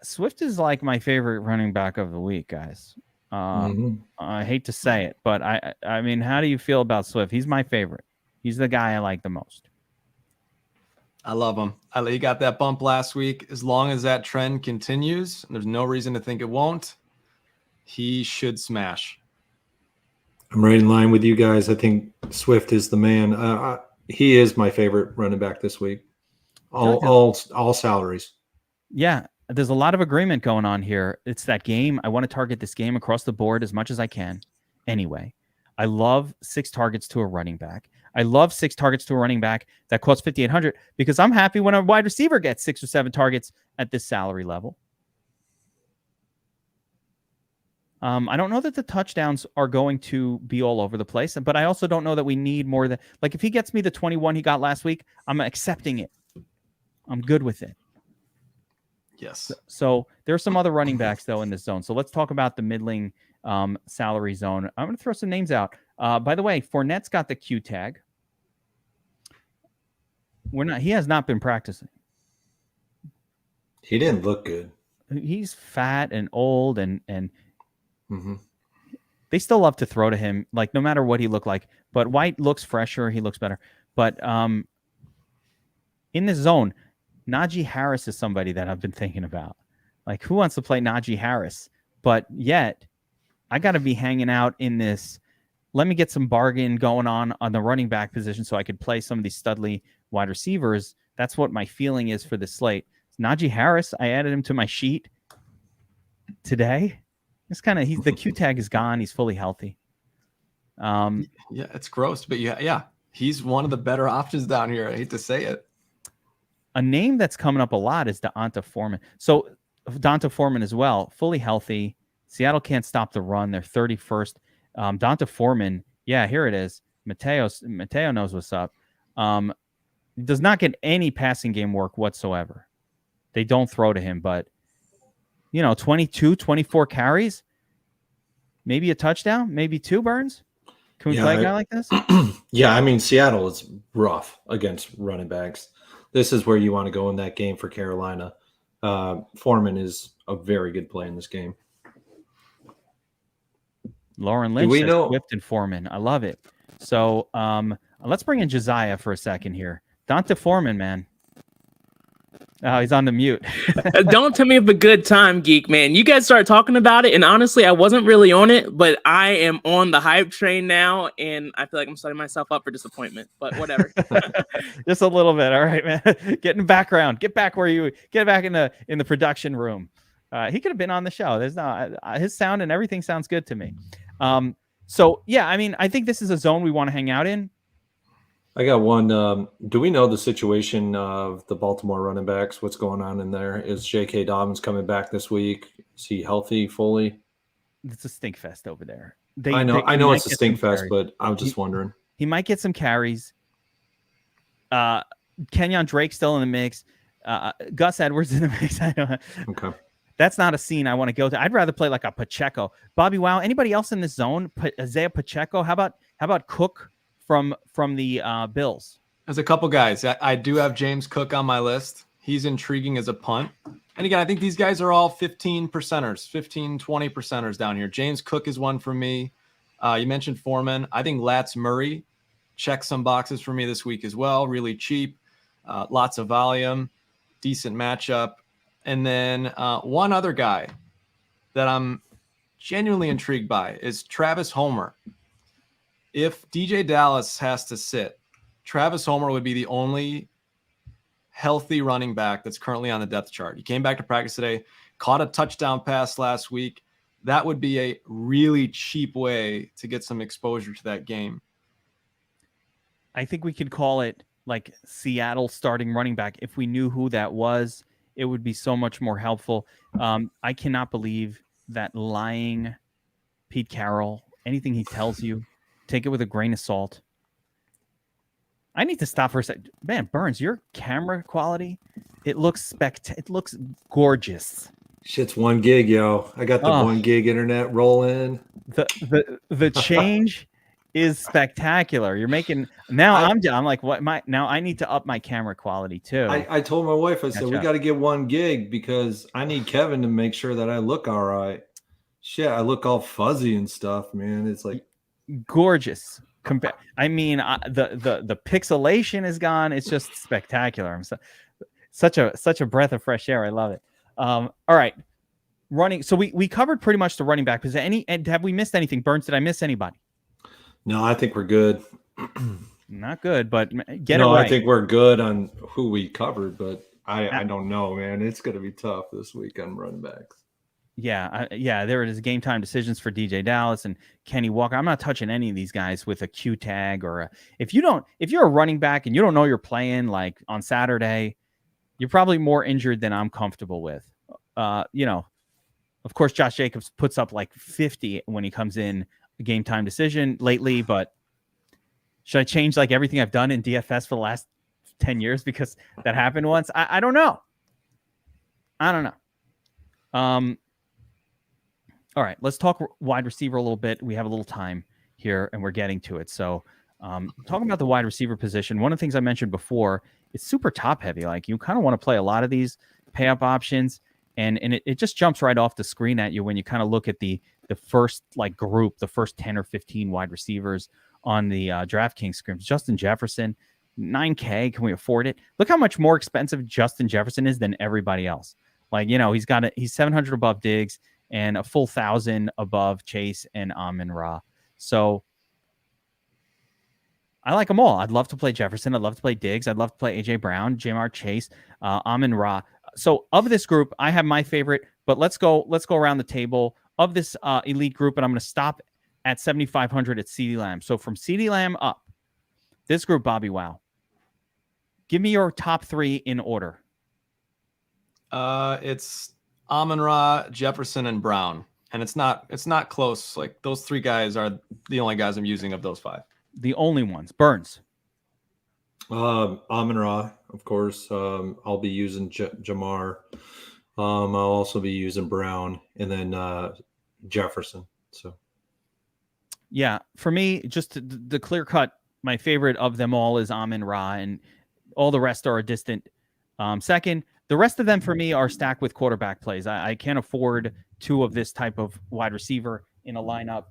Speaker 1: Swift is like my favorite running back of the week, guys. I hate to say it, but I mean, how do you feel about Swift? He's my favorite. He's the guy I like the most.
Speaker 2: I love him. He got that bump last week. As long as that trend continues, and there's no reason to think it won't, he should smash.
Speaker 3: I'm right in line with you guys. I think Swift is the man. He is my favorite running back this week. All salaries.
Speaker 1: Yeah, there's a lot of agreement going on here. It's that game. I want to target this game across the board as much as I can. Anyway, I love 6 targets to a running back. I love 6 targets to a running back that costs $5,800 because I'm happy when a wide receiver gets 6 or 7 targets at this salary level. I don't know that the touchdowns are going to be all over the place, but I also don't know that we need more than, like, if he gets me the 21 he got last week, I'm accepting it. I'm good with it.
Speaker 2: Yes.
Speaker 1: So there are some other running backs, though, in this zone. So let's talk about the middling salary zone. I'm going to throw some names out. By the way, Fournette's got the Q tag. He has not been practicing.
Speaker 3: He didn't look good.
Speaker 1: He's fat and old and
Speaker 3: mm-hmm.
Speaker 1: They still love to throw to him, like, no matter what he looked like. But White looks fresher. He looks better. But in this zone, Najee Harris is somebody that I've been thinking about. Like, who wants to play Najee Harris? But yet, I got to be hanging out in this. Let me get some bargain going on the running back position so I could play some of these studly wide receivers. That's what my feeling is for the slate. Najee Harris, I added him to my sheet today. It's kind of, the Q tag is gone. He's fully healthy.
Speaker 2: Yeah, it's gross, but yeah, he's one of the better options down here. I hate to say it.
Speaker 1: A name that's coming up a lot is D'Onta Foreman. So D'Onta Foreman as well, fully healthy. Seattle can't stop the run. They're 31st. D'Onta Foreman, yeah, here it is. Mateo knows what's up. Does not get any passing game work whatsoever. They don't throw to him, but 22, 24 carries, maybe a touchdown, maybe 2, Burns. Can we play a guy like this?
Speaker 3: Yeah, I mean, Seattle is rough against running backs. This is where you want to go in that game for Carolina. Foreman is a very good play in this game.
Speaker 1: Lauren Lynch says Swift and Foreman. I love it. So let's bring in Josiah for a second here. Dante Foreman, man. Oh, he's on the mute.
Speaker 4: Don't tell me of a good time, Geek, man. You guys started talking about it, and honestly, I wasn't really on it, but I am on the hype train now, and I feel like I'm setting myself up for disappointment, but whatever.
Speaker 1: Just a little bit. All right, man. Get in the background. Get back in the production room. He could have been on the show. There's no his sound and everything sounds good to me. So yeah, I mean, I think this is a zone we want to hang out in.
Speaker 3: I got one. Do we know the situation of the Baltimore running backs? What's going on in there? Is J.K. Dobbins coming back this week? Is he healthy fully?
Speaker 1: It's a stink fest over there.
Speaker 3: I know it's a stink fest, but I was just wondering.
Speaker 1: He might get some carries. Kenyon Drake still in the mix. Gus Edwards in the mix. I don't know.
Speaker 3: Okay.
Speaker 1: That's not a scene I want to go to. I'd rather play like a Pacheco. BobbyWow, anybody else in this zone? Isaiah Pacheco? How about Cook from the Bills?
Speaker 2: There's a couple guys. I do have James Cook on my list. He's intriguing as a punt. And again, I think these guys are all 15 percenters, 15, 20 percenters down here. James Cook is one for me. You mentioned Foreman. I think Latz Murray checks some boxes for me this week as well. Really cheap, lots of volume, decent matchup. And then one other guy that I'm genuinely intrigued by is Travis Homer. If DJ Dallas has to sit, Travis Homer would be the only healthy running back that's currently on the depth chart. He came back to practice today, caught a touchdown pass last week. That would be a really cheap way to get some exposure to that game.
Speaker 1: I think we could call it like Seattle starting running back. If we knew who that was, it would be so much more helpful. I cannot believe that lying Pete Carroll, anything he tells you, take it with a grain of salt. I need to stop for a second. Man, Burns, your camera quality, it looks gorgeous.
Speaker 3: Shit's 1 gig, yo. I got the 1 gig internet rolling.
Speaker 1: The change is spectacular. You're making now. I'm like, what? Now I need to up my camera quality too.
Speaker 3: I told my wife, I said, we got to get 1 gig because I need Kevin to make sure that I look all right. Shit, I look all fuzzy and stuff, man. It's like
Speaker 1: gorgeous. I mean, the pixelation is gone. It's just spectacular. I'm such a breath of fresh air. I love it. All right, running. So we covered pretty much the running back. Have we missed anything? Burns, did I miss anybody?
Speaker 3: No, I think we're good.
Speaker 1: Not good, but get it right.
Speaker 3: I think we're good on who we covered, but I don't know, man. It's going to be tough this week on running backs.
Speaker 1: Yeah, there it is. Game time decisions for DJ Dallas and Kenny Walker. I'm not touching any of these guys with a Q tag or if you're a running back and you don't know you're playing like on Saturday, you're probably more injured than I'm comfortable with. Of course, Josh Jacobs puts up like 50 when he comes in a game time decision lately, but should I change like everything I've done in DFS for the last 10 years because that happened once? I don't know. All right, let's talk wide receiver a little bit. We have a little time here, and we're getting to it. So talking about the wide receiver position, one of the things I mentioned before, it's super top heavy. Like you kind of want to play a lot of these pay up options, and it just jumps right off the screen at you when you kind of look at the first like group, the first 10 or 15 wide receivers on the DraftKings scrims. Justin Jefferson, $9K. Can we afford it? Look how much more expensive Justin Jefferson is than everybody else. Like, he's 700 above Diggs and a full 1,000 above Chase and Amon-Ra. So I like them all. I'd love to play Jefferson. I'd love to play Diggs. I'd love to play AJ Brown, Jamar Chase, Amon-Ra. So of this group, I have my favorite, but let's go around the table of this elite group, and I'm going to stop at 7,500 at CeeDee Lamb. So from CeeDee Lamb up, this group, BobbyWow, give me your top 3 in order.
Speaker 2: It's Amon-Ra, Jefferson, and Brown. And it's not close. Like those 3 guys are the only guys I'm using of those 5.
Speaker 1: The only ones. Burns.
Speaker 3: Amon-Ra, of course. I'll be using Jamar. I'll also be using Brown and then Jefferson. So
Speaker 1: yeah, for me, just the clear cut, my favorite of them all is Amon-Ra, and all the rest are a distant second. The rest of them for me are stacked with quarterback plays. I can't afford 2 of this type of wide receiver in a lineup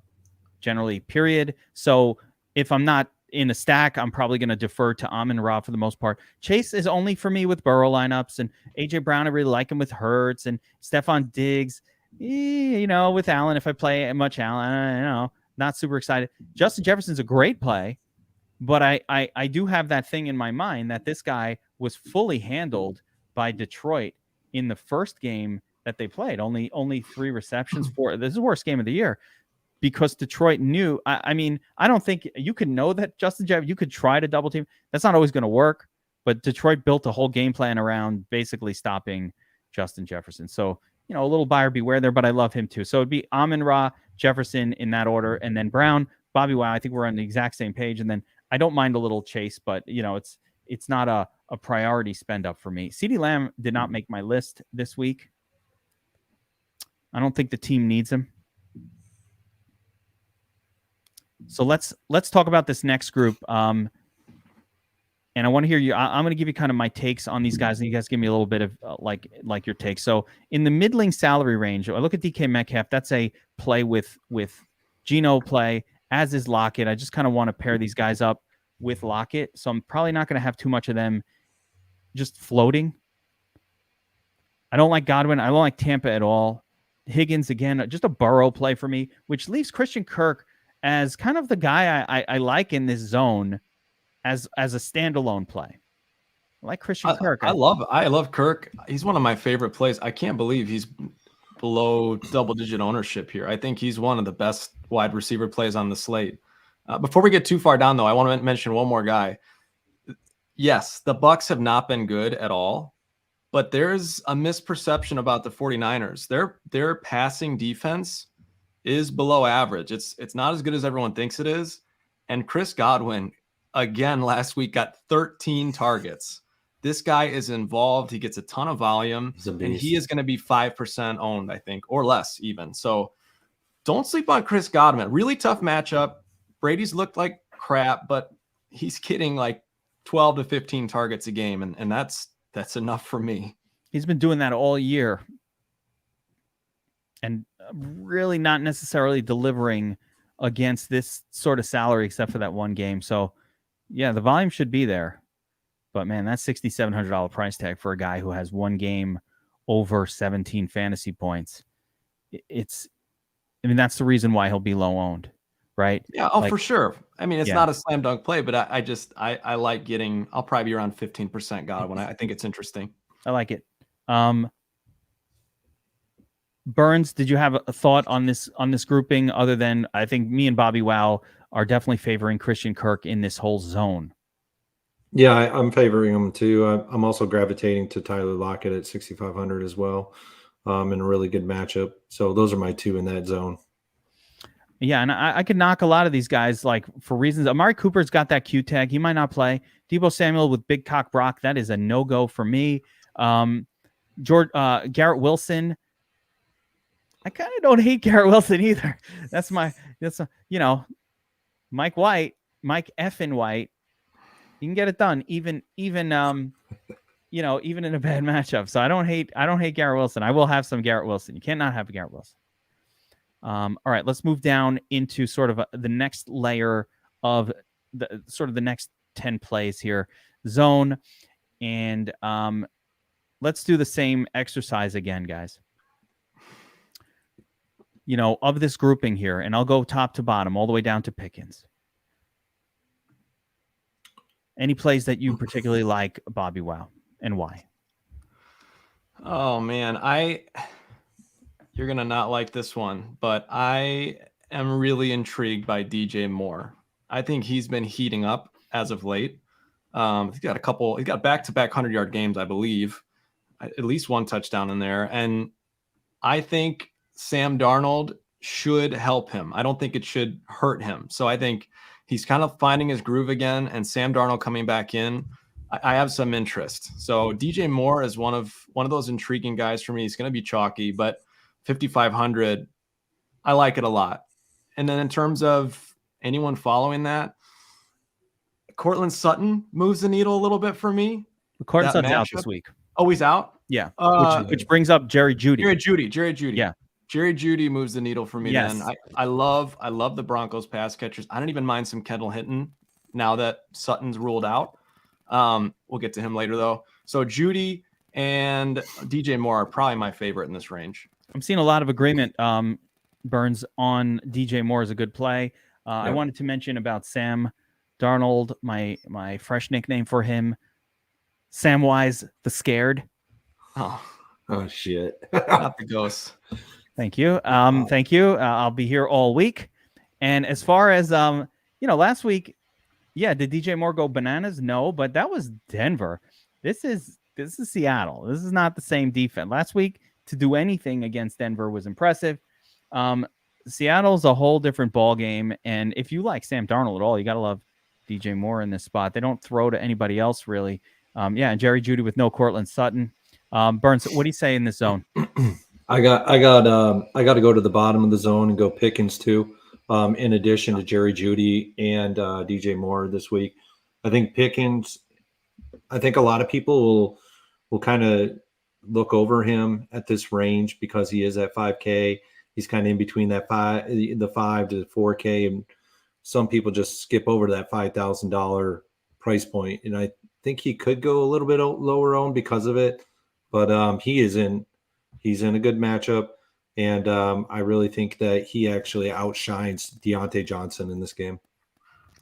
Speaker 1: generally, period. So if I'm not in a stack, I'm probably going to defer to Amon-Ra for the most part. Chase is only for me with Burrow lineups, and AJ Brown, I really like him with Hurts, and Stephon Diggs, with Allen, if I play much Allen, not super excited. Justin Jefferson's a great play, but I do have that thing in my mind that this guy was fully handled by Detroit in the first game that they played. Only 3 receptions. This is the worst game of the year. Because Detroit knew, I don't think you could know that Justin Jefferson, you could try to double team. That's not always going to work, but Detroit built a whole game plan around basically stopping Justin Jefferson. So, a little buyer beware there, but I love him too. So it'd be Amon-Ra, Jefferson in that order, and then Brown, BobbyWow. I think we're on the exact same page. And then I don't mind a little Chase, but it's not a priority spend up for me. CeeDee Lamb did not make my list this week. I don't think the team needs him. So let's talk about this next group. And I want to hear you. I'm going to give you kind of my takes on these guys, and you guys give me a little bit of like your take. So in the middling salary range, I look at DK Metcalf. That's a play with Geno play, as is Lockett. I just kind of want to pair these guys up with Lockett. So I'm probably not going to have too much of them just floating. I don't like Godwin. I don't like Tampa at all. Higgins, again, just a Burrow play for me, which leaves Christian Kirk as kind of the guy I like in this zone as a standalone play. I like Christian Kirk.
Speaker 2: I love Kirk. He's one of my favorite plays. I can't believe he's below double-digit ownership here. I think he's one of the best wide receiver plays on the slate. Before we get too far down, though, I want to mention one more guy. Yes, the Bucs have not been good at all, but there's a misperception about the 49ers. Their passing defense is below average. It's not as good as everyone thinks it is. And Chris Godwin, again, last week got 13 targets. This guy is involved. He gets a ton of volume, and he is going to be 5% owned, I think, or less even. So don't sleep on Chris Godwin. Really tough matchup. Brady's looked like crap, but he's getting like 12 to 15 targets a game, and that's enough for me.
Speaker 1: He's been doing that all year. And really not necessarily delivering against this sort of salary, except for that one game. So, yeah, the volume should be there. But, man, that's $6,700 price tag for a guy who has one game over 17 fantasy points. That's the reason why he'll be low owned, right?
Speaker 2: Yeah, for sure. It's not a slam dunk play, but I like getting – I'll probably be around 15% Godwin. I think it's interesting.
Speaker 1: I like it. Burns, did you have a thought on this grouping other than I think me and BobbyWow are definitely favoring Christian Kirk in this whole zone?
Speaker 3: Yeah, I'm favoring him too. I'm also gravitating to Tyler Lockett at 6,500 as well, in a really good matchup. So those are my two in that zone.
Speaker 1: Yeah, and I could knock a lot of these guys like for reasons. Amari Cooper's got that Q tag. He might not play. Deebo Samuel with Big Cock Brock, that is a no-go for me. Garrett Wilson, I kind of don't hate Garrett Wilson either. Mike effing White. You can get it done even in a bad matchup. So I don't hate Garrett Wilson. I will have some Garrett Wilson. You cannot have a Garrett Wilson. All right, let's move down into sort of the next layer of the next 10 plays here. Zone. And let's do the same exercise again, guys. Of this grouping here, and I'll go top to bottom all the way down to Pickens. Any plays that you particularly like, BobbyWow, and why?
Speaker 2: Oh, man. You're going to not like this one, but I am really intrigued by DJ Moore. I think he's been heating up as of late. He's got back-to-back 100-yard games, I believe. At least one touchdown in there. And I think Sam Darnold should help him. I don't think it should hurt him. So I think he's kind of finding his groove again, and Sam Darnold coming back in, I have some interest. So DJ Moore is one of those intriguing guys for me. He's going to be chalky, but 5,500, I like it a lot. And then in terms of anyone following that, Cortland Sutton moves the needle a little bit for me.
Speaker 1: Cortland Sutton's out this week.
Speaker 2: Oh, he's out?
Speaker 1: Yeah, which brings up Jerry Jeudy.
Speaker 2: Jerry Jeudy.
Speaker 1: Yeah.
Speaker 2: Jerry Jeudy moves the needle for me.
Speaker 1: Yes.
Speaker 2: Then I love the Broncos pass catchers. I don't even mind some Kendall Hinton now that Sutton's ruled out. We'll get to him later though. So Jeudy and DJ Moore are probably my favorite in this range.
Speaker 1: I'm seeing a lot of agreement, Burns, on DJ Moore is a good play. I wanted to mention about Sam Darnold, my fresh nickname for him, Samwise the Scared.
Speaker 3: Oh shit.
Speaker 2: Not the ghost.
Speaker 1: Thank you. Thank you. I'll be here all week. And as far as last week, did DJ Moore go bananas? No, but that was Denver. This is Seattle. This is not the same defense. Last week, to do anything against Denver was impressive. Seattle's a whole different ball game. And if you like Sam Darnold at all, you got to love DJ Moore in this spot. They don't throw to anybody else really. And Jerry Jeudy with no Cortland Sutton. Burns, what do you say in this zone?
Speaker 3: I got to go to the bottom of the zone and go Pickens too. In addition to Jerry Jeudy and DJ Moore this week, I think Pickens. I think a lot of people will kind of look over him at this range because he is at 5K. He's kind of in between the 5 to 4K, and some people just skip over to that $5,000 price point. And I think he could go a little bit lower owned because of it, but he's in a good matchup, and I really think that he actually outshines Deontay Johnson in this game.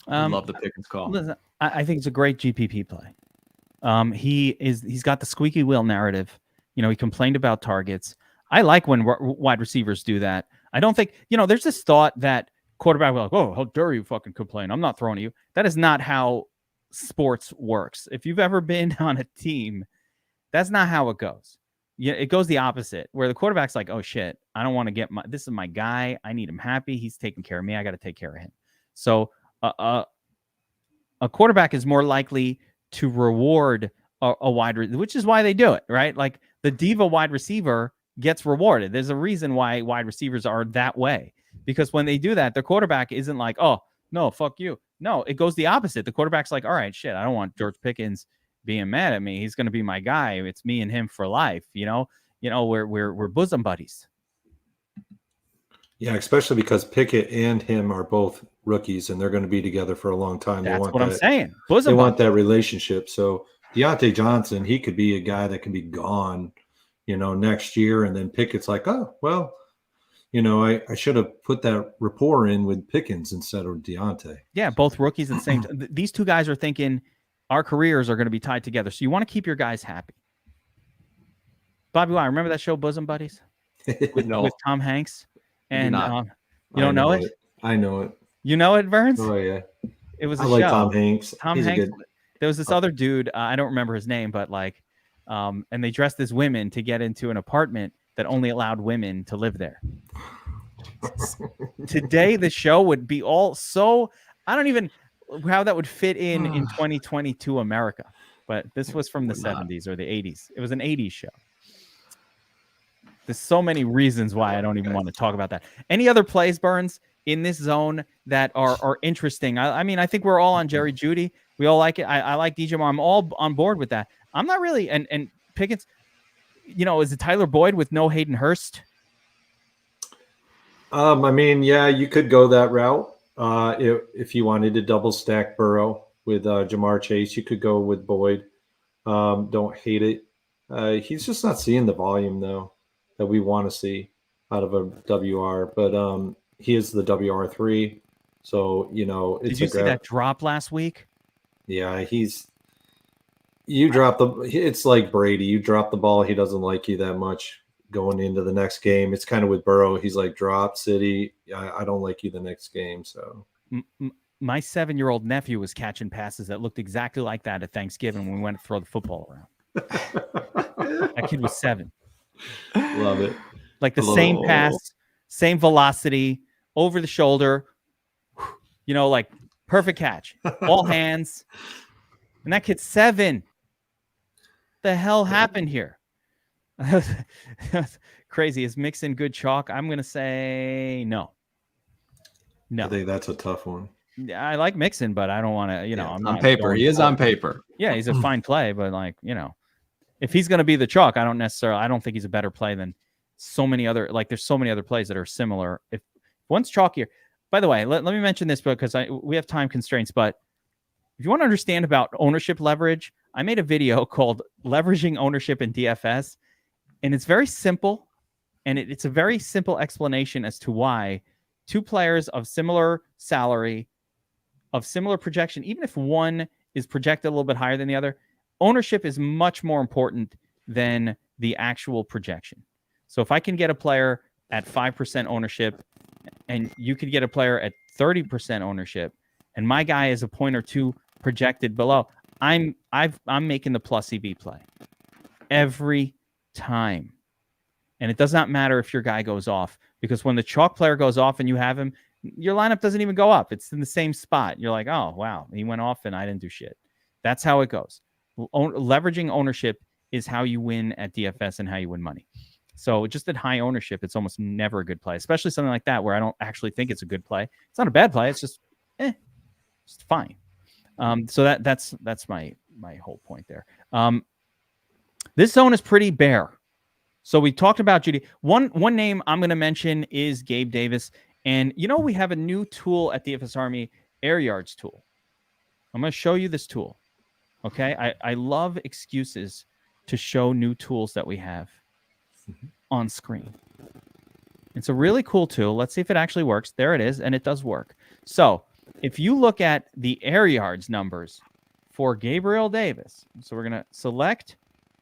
Speaker 2: I love the Pickens call.
Speaker 1: Listen, I think it's a great GPP play. He's got the squeaky wheel narrative. He complained about targets. I like when wide receivers do that. I don't think, there's this thought that quarterback will like, oh, how dare you fucking complain? I'm not throwing at you. That is not how sports works. If you've ever been on a team, that's not how it goes. Yeah, it goes the opposite, where the quarterback's like, oh shit, I don't want to this is my guy. I need him happy. He's taking care of me. I got to take care of him. So a quarterback is more likely to reward a wide receiver, which is why they do it, right? Like the diva wide receiver gets rewarded. There's a reason why wide receivers are that way, because when they do that, the quarterback isn't like, oh, no, fuck you. No, it goes the opposite. The quarterback's like, all right, shit, I don't want George Pickens being mad at me. He's going to be my guy. It's me and him for life. We're bosom buddies.
Speaker 3: Yeah, especially because Pickett and him are both rookies, and they're going to be together for a long time.
Speaker 1: That's what I'm saying. Bosom
Speaker 3: they
Speaker 1: buddies.
Speaker 3: Want that relationship. So Deontay Johnson, he could be a guy that can be gone, next year, and then Pickett's like, oh, well, I should have put that rapport in with Pickens instead of Deontay.
Speaker 1: Yeah, both rookies at the same time. These two guys are thinking our careers are going to be tied together. So you want to keep your guys happy. BobbyWow, remember that show Bosom Buddies with Tom Hanks? And you don't know it?
Speaker 3: I know it.
Speaker 1: You know it, Burns?
Speaker 3: Oh yeah.
Speaker 1: It was
Speaker 3: I like
Speaker 1: show.
Speaker 3: Tom Hanks.
Speaker 1: Tom Hanks. There was this other dude. I don't remember his name, but and they dressed as women to get into an apartment that only allowed women to live there. Today, the show would be all so. I don't even how that would fit in 2022 America. But this was from the 70s or the 80s. It was an 80s show. There's so many reasons why I don't even want to talk about that. Any other plays, Burns, in this zone that are interesting? I mean, I think we're all on Jerry Jeudy. We all like it. I like DJ Moore. I'm all on board with that. I'm not really. And Pickens, is it Tyler Boyd with no Hayden Hurst?
Speaker 3: I mean, yeah, you could go that route. If you wanted to double stack Burrow with Jamar Chase, you could go with Boyd. Don't hate it. He's just not seeing the volume though that we want to see out of a WR, but he is the WR3. So, it's
Speaker 1: Did you see that drop last week?
Speaker 3: Yeah, it's like Brady. You drop the ball, he doesn't like you that much going into the next game. It's kind of with Burrow. He's like, drop city. I don't like you the next game. So
Speaker 1: my 7-year-old nephew was catching passes that looked exactly like that at Thanksgiving when we went to throw the football around. That kid was 7.
Speaker 3: Love it.
Speaker 1: Like the same pass, same velocity, over the shoulder, like perfect catch, all hands. And that kid's 7. The hell happened here? Crazy. Is Mixon good chalk? I'm going to say no.
Speaker 3: I think that's a tough one.
Speaker 1: I like Mixon, but I don't want to, I'm
Speaker 2: on paper. He is on paper.
Speaker 1: Yeah, he's a fine play, but if he's going to be the chalk, I don't think he's a better play than so many other, like there's so many other plays that are similar. If one's chalkier, by the way, let me mention this because we have time constraints, but if you want to understand about ownership leverage, I made a video called Leveraging Ownership in DFS, and it's very simple, and it's a very simple explanation as to why two players of similar salary, of similar projection, even if one is projected a little bit higher than the other, ownership is much more important than the actual projection. So if I can get a player at 5% ownership and you could get a player at 30% ownership, and my guy is a point or two projected below, I'm making the plus EV play every time. And it does not matter if your guy goes off, because when the chalk player goes off and you have him, your lineup doesn't even go up. It's in the same spot. You're like, oh, wow, he went off and I didn't do shit. That's how it goes. Leveraging ownership is how you win at DFS and how you win money. So just at high ownership, it's almost never a good play, especially something like that where I don't actually think it's a good play. It's not a bad play. It's just, just fine. So that's my whole point there. This zone is pretty bare. So we talked about Judy. One name I'm going to mention is Gabe Davis. And we have a new tool at DFS Army, Air Yards tool. I'm going to show you this tool. Okay. I love excuses to show new tools that we have on screen. It's a really cool tool. Let's see if it actually works. There it is. And it does work. So if you look at the air yards numbers for Gabriel Davis, so we're going to select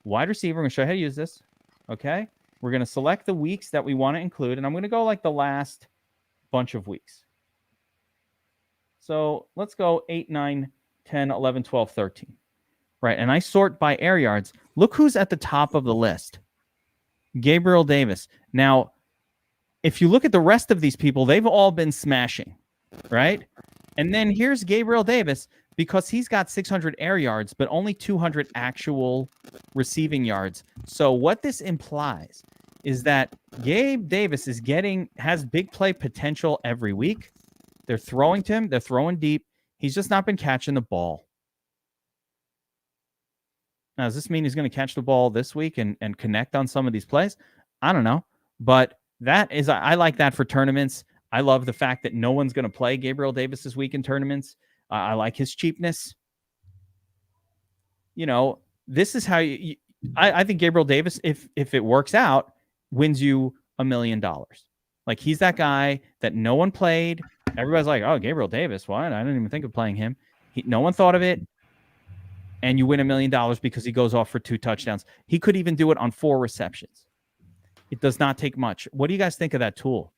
Speaker 1: wide receiver. I'm going to show you how to use this. Okay. We're going to select the weeks that we want to include. And I'm going to go like the last bunch of weeks. So let's go 8, 9, 10, 11, 12, 13. Right. And I sort by air yards. Look who's at the top of the list. Gabriel Davis. Now, if you look at the rest of these people, they've all been smashing. Right. And then here's Gabriel Davis, because he's got 600 air yards, but only 200 actual receiving yards. So what this implies is that Gabe Davis has big play potential every week. They're throwing to him. They're throwing deep. He's just not been catching the ball. Now, does this mean he's going to catch the ball this week and connect on some of these plays? I don't know. But I like that for tournaments. I love the fact that no one's going to play Gabriel Davis this week in tournaments. I like his cheapness. This is how I think Gabriel Davis, if it works out, wins you $1 million. Like, he's that guy that no one played. Everybody's like, oh, Gabriel Davis, what? I didn't even think of playing him. No one thought of it. And you win $1 million because he goes off for 2 touchdowns. He could even do it on 4 receptions. It does not take much. What do you guys think of that tool?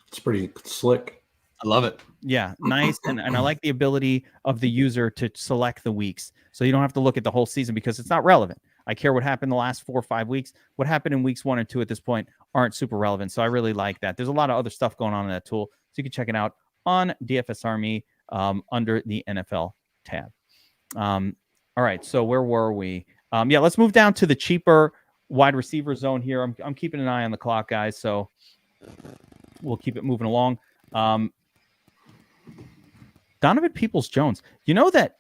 Speaker 3: It's pretty slick.
Speaker 2: I love it.
Speaker 1: Yeah, nice. And I like the ability of the user to select the weeks. So you don't have to look at the whole season because it's not relevant. I care what happened the last 4 or 5 weeks. What happened in weeks 1 and 2 at this point aren't super relevant. So I really like that. There's a lot of other stuff going on in that tool. So you can check it out on DFS Army under the NFL tab. All right. So where were we? Let's move down to the cheaper wide receiver zone here. I'm keeping an eye on the clock, guys. So we'll keep it moving along. Donovan Peoples-Jones. You know that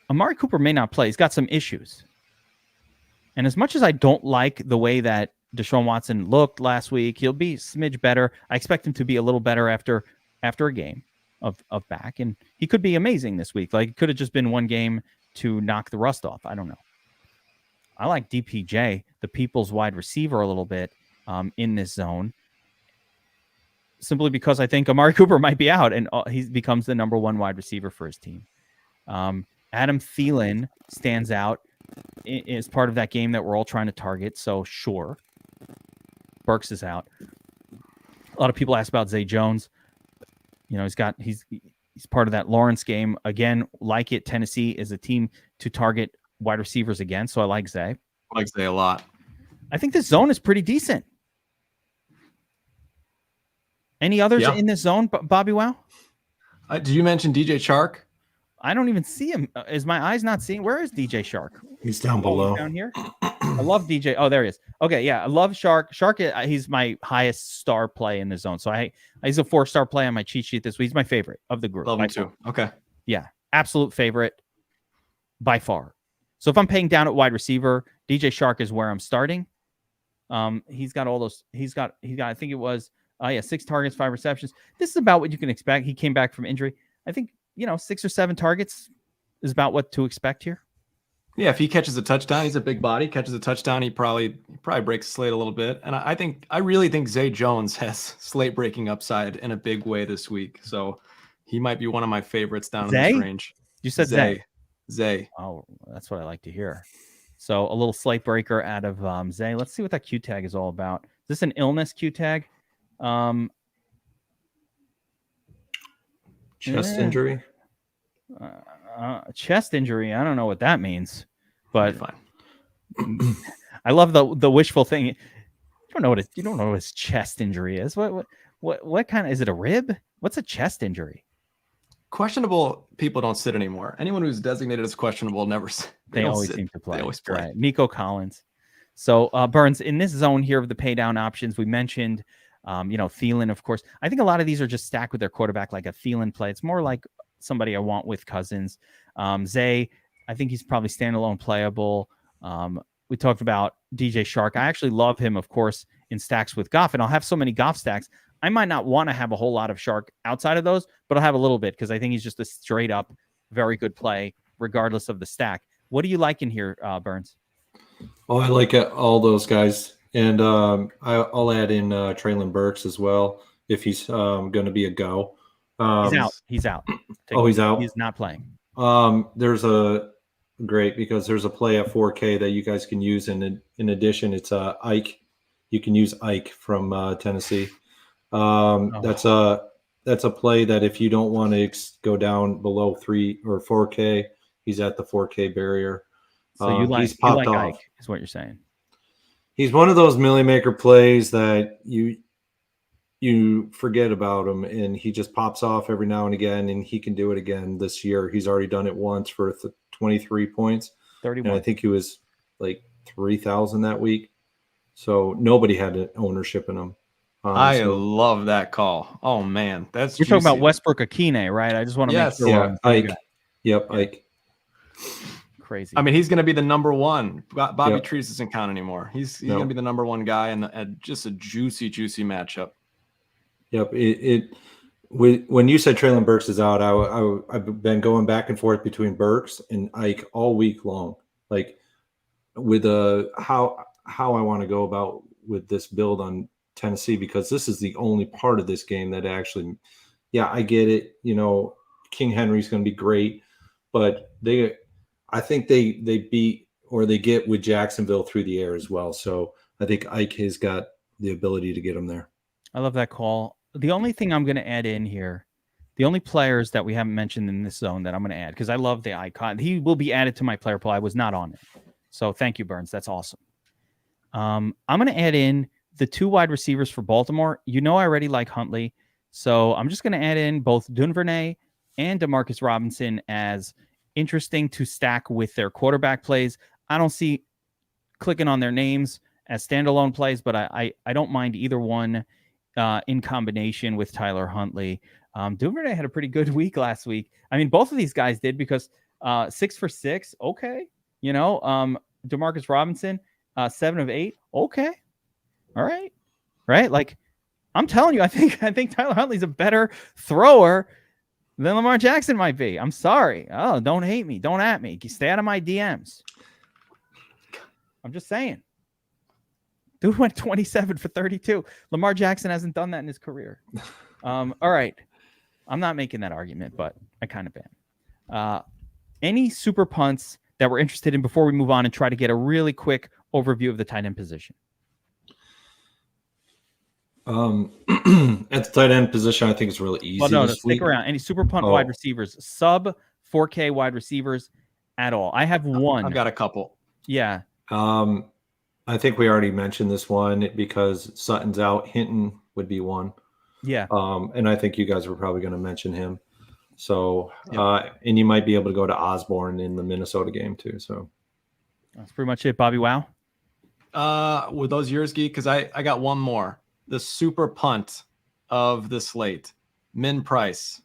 Speaker 1: Amari Cooper may not play. He's got some issues. And as much as I don't like the way that Deshaun Watson looked last week, he'll be a smidge better. I expect him to be a little better after a game of back. And he could be amazing this week. Like, it could have just been one game to knock the rust off. I don't know. I like DPJ, the People's wide receiver, a little bit in this zone, simply because I think Amari Cooper might be out and he becomes the number 1 wide receiver for his team. Adam Thielen stands out as part of that game that we're all trying to target. So sure, Burks is out. A lot of people ask about Zay Jones. He's part of that Lawrence game. Again, like it, Tennessee is a team to target wide receivers again. So I like Zay.
Speaker 2: I like Zay a lot.
Speaker 1: I think this zone is pretty decent. Any others in this zone, BobbyWow?
Speaker 2: Did you mention DJ Chark?
Speaker 1: I don't even see him. Is my eyes not seeing? Where is DJ Shark?
Speaker 3: He's down below.
Speaker 1: He's down here. I love DJ. Oh, there he is. Okay, yeah, I love Shark. Shark, he's my highest star play in the zone. So he's a 4-star play on my cheat sheet this week. He's my favorite of the group.
Speaker 2: Love him too. Okay.
Speaker 1: Yeah, absolute favorite by far. So if I'm paying down at wide receiver, DJ Shark is where I'm starting. He's got all those. He got. I think it was. 6 targets, 5 receptions. This is about what you can expect. He came back from injury. I think 6 or 7 targets is about what to expect here.
Speaker 2: Yeah, if he catches a touchdown, he's a big body. Catches a touchdown, he probably breaks Slate a little bit. And I really think Zay Jones has Slate breaking upside in a big way this week. So he might be one of my favorites down in this range.
Speaker 1: You said Zay.
Speaker 2: Zay.
Speaker 1: Oh, that's what I like to hear. So a little Slate breaker out of Zay. Let's see what that Q tag is all about. Is this an illness Q tag?
Speaker 3: Chest injury.
Speaker 1: Chest injury. I don't know what that means, but I love the wishful thing. You don't know what his chest injury is. What kind of, is it a rib? What's a chest injury?
Speaker 2: Questionable people don't sit anymore. Anyone who's designated as questionable never.
Speaker 1: They always seem to play.
Speaker 2: They always play.
Speaker 1: Right. Nico Collins. So Burns, in this zone here of the pay down options, we mentioned, Thielen, of course. I think a lot of these are just stacked with their quarterback, like a Thielen play. It's more like somebody I want with Cousins. Zay, I think he's probably standalone playable. We talked about DJ Shark. I actually love him, of course, in stacks with Goff, and I'll have so many Goff stacks. I might not want to have a whole lot of Shark outside of those, but I'll have a little bit because I think he's just a straight up very good play, regardless of the stack. What do you like in here, Burns?
Speaker 3: Oh, I like all those guys. And I'll add in Traylon Burks as well if he's going to be a go.
Speaker 1: He's out.
Speaker 3: He's out?
Speaker 1: He's not playing.
Speaker 3: There's a play at 4K that you guys can use. And in addition, it's Ike. You can use Ike from Tennessee. That's a play that if you don't want to go down below 3 or 4K, he's at the 4K barrier.
Speaker 1: So you like Ike, is what you're saying.
Speaker 3: He's one of those Millie Maker plays that you forget about him, and he just pops off every now and again, and he can do it again this year. He's already done it once for 23 points. 31. And I think he was like 3,000 that week. So nobody had ownership in him.
Speaker 2: I love that call. Oh man, that's
Speaker 1: you're talking about Westbrook Akine, right? I just want to make sure.
Speaker 3: Yeah, Ike. Yep, Ike.
Speaker 1: Crazy.
Speaker 2: I mean, he's going to be the number one. Bobby Trees doesn't count anymore. He's going to be the number one guy, and just a juicy matchup.
Speaker 3: Yep. When you said Traylon Burks is out, I've been going back and forth between Burks and Ike all week long, like with how I want to go about with this build on Tennessee, because this is the only part of this game that actually, I get it. King Henry's going to be great, but I think they beat or they get with Jacksonville through the air as well. So I think Ike has got the ability to get him there.
Speaker 1: I love that call. The only thing I'm going to add in here, the only players that we haven't mentioned in this zone that I'm going to add, because I love the icon. He will be added to my player pool. I was not on it. So thank you, Burns. That's awesome. I'm going to add in the 2 wide receivers for Baltimore. I already like Huntley. So I'm just going to add in both Duvernay and Demarcus Robinson as interesting to stack with their quarterback plays. I don't see clicking on their names as standalone plays, but I don't mind either one in combination with Tyler Huntley. Duvernay had a pretty good week last week. I mean, both of these guys did because 6 for 6. Okay. Demarcus Robinson, 7 of 8. Okay. All right. Right. Like I'm telling you, I think Tyler Huntley's a better thrower than Lamar Jackson might be. I'm sorry. Oh, don't hate me. Don't at me. Stay out of my DMs. I'm just saying. Dude went 27 for 32. Lamar Jackson hasn't done that in his career. All right. I'm not making that argument, but I kind of am. Any super punts that we're interested in before we move on and try to get a really quick overview of the tight end position?
Speaker 3: At the tight end position, I think it's really easy.
Speaker 1: Well, no, stick around. Any super punt wide receivers, sub 4K wide receivers at all? I have one.
Speaker 2: I've got a couple.
Speaker 1: Yeah.
Speaker 3: I think we already mentioned this one because Sutton's out. Hinton would be one.
Speaker 1: Yeah.
Speaker 3: And I think you guys were probably going to mention him. So, and you might be able to go to Osborne in the Minnesota game too. So
Speaker 1: that's pretty much it. BobbyWow.
Speaker 2: With those years, Geek, because I got one more. The super punt of the slate. Min Price.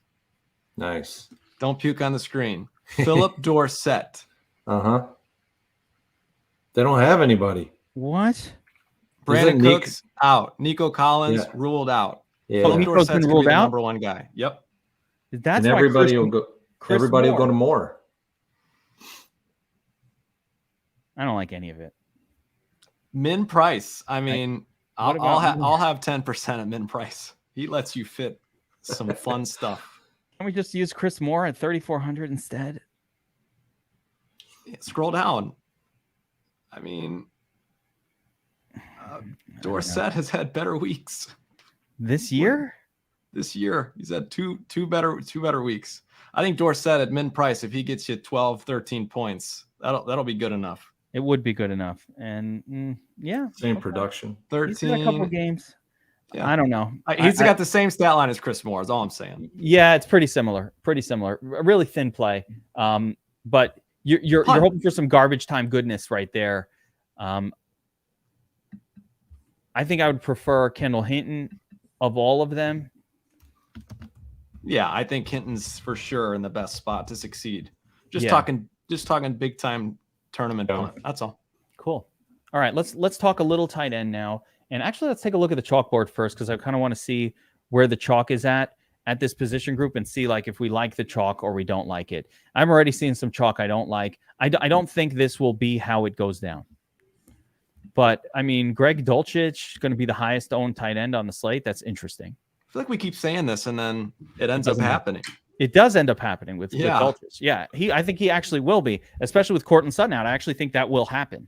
Speaker 3: Nice.
Speaker 2: Don't puke on the screen. Philip Dorsett.
Speaker 3: They don't have anybody.
Speaker 1: What?
Speaker 2: Brandon
Speaker 3: Nick-
Speaker 2: Cooks out. Nico Collins ruled out.
Speaker 3: Yeah.
Speaker 2: Philip
Speaker 1: Nico's
Speaker 2: Dorset's
Speaker 1: been
Speaker 2: gonna
Speaker 1: ruled
Speaker 2: be the
Speaker 1: out?
Speaker 2: number one guy. Yep.
Speaker 1: That's
Speaker 3: and
Speaker 1: why
Speaker 3: everybody will go.
Speaker 1: Chris
Speaker 3: Everybody will go
Speaker 1: Moore.
Speaker 3: to Moore.
Speaker 1: I don't like any of it.
Speaker 2: Min Price. I mean,
Speaker 1: What
Speaker 2: I'll
Speaker 1: about
Speaker 2: have 10% at Min Price. He lets you fit some fun stuff.
Speaker 1: Can we just use Chris Moore at 3,400 instead?
Speaker 2: Yeah, scroll down. I mean, Dorsett has had better weeks
Speaker 1: This year?
Speaker 2: this year. He's had two better weeks. I think Dorsett at Min Price, if he gets you 12, 13 points, that'll be good enough.
Speaker 1: It would be good enough. And yeah.
Speaker 3: Same production.
Speaker 2: 13.
Speaker 1: He's in a couple games.
Speaker 2: Yeah.
Speaker 1: I don't know.
Speaker 2: He's got the same stat line as Chris Moore, is all I'm saying.
Speaker 1: Yeah, it's pretty similar. A really thin play. But you're hoping for some garbage time goodness right there. I think I would prefer Kendall Hinton of all of them.
Speaker 2: Yeah, I think Hinton's for sure in the best spot to succeed. Just
Speaker 1: Yeah.
Speaker 2: talking big time tournament punt. That's all.
Speaker 1: Cool. All right, let's talk a little tight end now. And actually, let's take a look at the chalkboard first, because I kind of want to see where the chalk is at this position group and see like if we like the chalk or we don't like it. I'm already seeing some chalk I don't like. I don't think this will be how it goes down. But, I mean, Greg Dulcich going to be the highest owned tight end on the slate. That's interesting.
Speaker 2: I feel like we keep saying this and then it ends up happening.
Speaker 1: It does end up happening with
Speaker 2: Yeah.
Speaker 1: Dulcich. Yeah, I think he actually will be, especially with Courtland Sutton out. I actually think that will happen.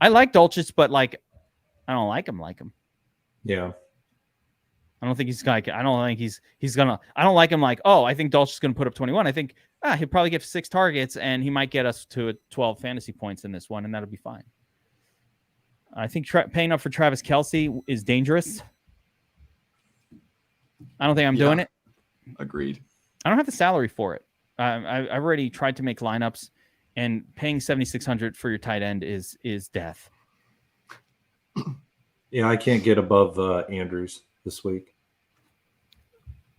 Speaker 1: I like Dulcich, but like, I don't like him.
Speaker 3: Yeah.
Speaker 1: I don't think he's like. I don't think he's gonna. I don't like him. Like, oh, I think Dulcich is gonna put up 21. I think he'll probably get 6 targets and he might get us to 12 fantasy points in this one, and that'll be fine. I think paying up for Travis Kelce is dangerous. I don't think I'm doing it.
Speaker 2: Agreed.
Speaker 1: I don't have the salary for it. I've already tried to make lineups, and paying $7,600 for your tight end is death.
Speaker 3: Yeah, I can't get above Andrews this week.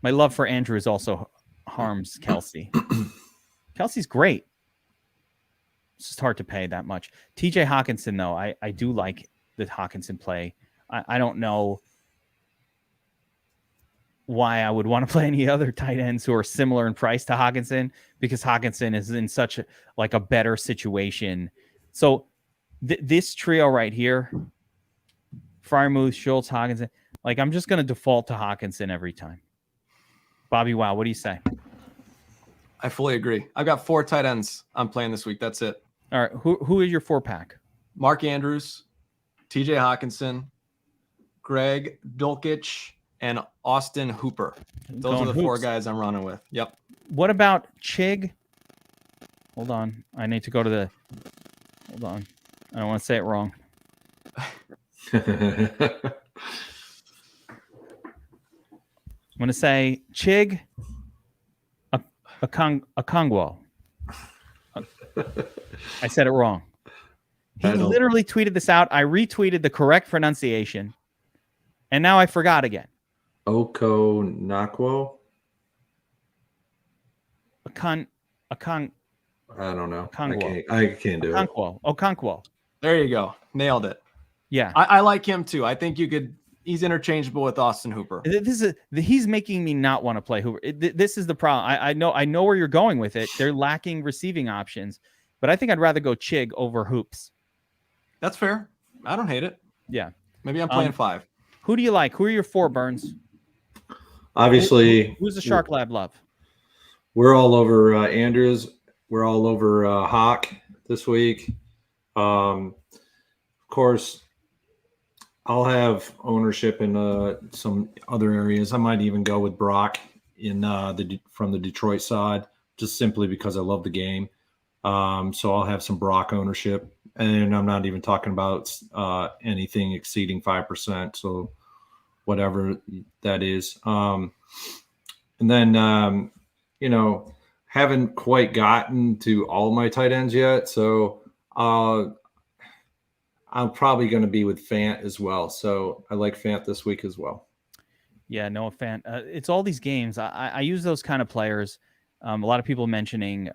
Speaker 1: My love for Andrews also harms Kelce. Kelsey's great. It's just hard to pay that much. TJ Hawkinson, though, I do like the Hawkinson play. I don't know why I would want to play any other tight ends who are similar in price to Hawkinson, because Hawkinson is in such a better situation. So this trio right here, Freiermuth, Schultz, Hawkinson, like I'm just going to default to Hawkinson every time. BobbyWow, what do you say?
Speaker 2: I fully agree. I've got 4 tight ends I'm playing this week. That's it.
Speaker 1: All right, who is your 4-pack?
Speaker 2: Mark Andrews, TJ Hawkinson, Greg Dulcich, and Austin Hooper. Those
Speaker 1: Going
Speaker 2: are the 4
Speaker 1: Hoops.
Speaker 2: guys I'm running with. Yep.
Speaker 1: What about Chig? Hold on. I need to go to the... Hold on. I don't want to say it wrong. I'm going to say Chig Okongwu. I said it wrong. He literally tweeted this out. I retweeted the correct pronunciation, and now I forgot again.
Speaker 3: Okonakwo?
Speaker 1: Okon.
Speaker 3: I don't know.
Speaker 1: Okongwu.
Speaker 3: I can't do it.
Speaker 1: Okonkwo.
Speaker 2: There you go. Nailed it.
Speaker 1: Yeah.
Speaker 2: I like him too. I think he's interchangeable with Austin Hooper.
Speaker 1: He's making me not want to play Hooper. This is the problem. I know where you're going with it. They're lacking receiving options, but I think I'd rather go Chig over Hoops.
Speaker 2: That's fair. I don't hate it.
Speaker 1: Yeah.
Speaker 2: Maybe I'm playing 5.
Speaker 1: Who do you like? Who are your 4, Burns?
Speaker 3: Obviously,
Speaker 1: Who's the Shark Lab love?
Speaker 3: we're all over Andrews. We're all over Hawk this week. Of course, I'll have ownership in some other areas. I might even go with Brock from the Detroit side, just simply because I love the game. So I'll have some Brock ownership, and I'm not even talking about anything exceeding 5%. So whatever that is. And then, haven't quite gotten to all my tight ends yet. So I'm probably going to be with Fant as well. So I like Fant this week as well.
Speaker 1: Yeah, Noah Fant. It's all these games. I use those kind of players. A lot of people mentioning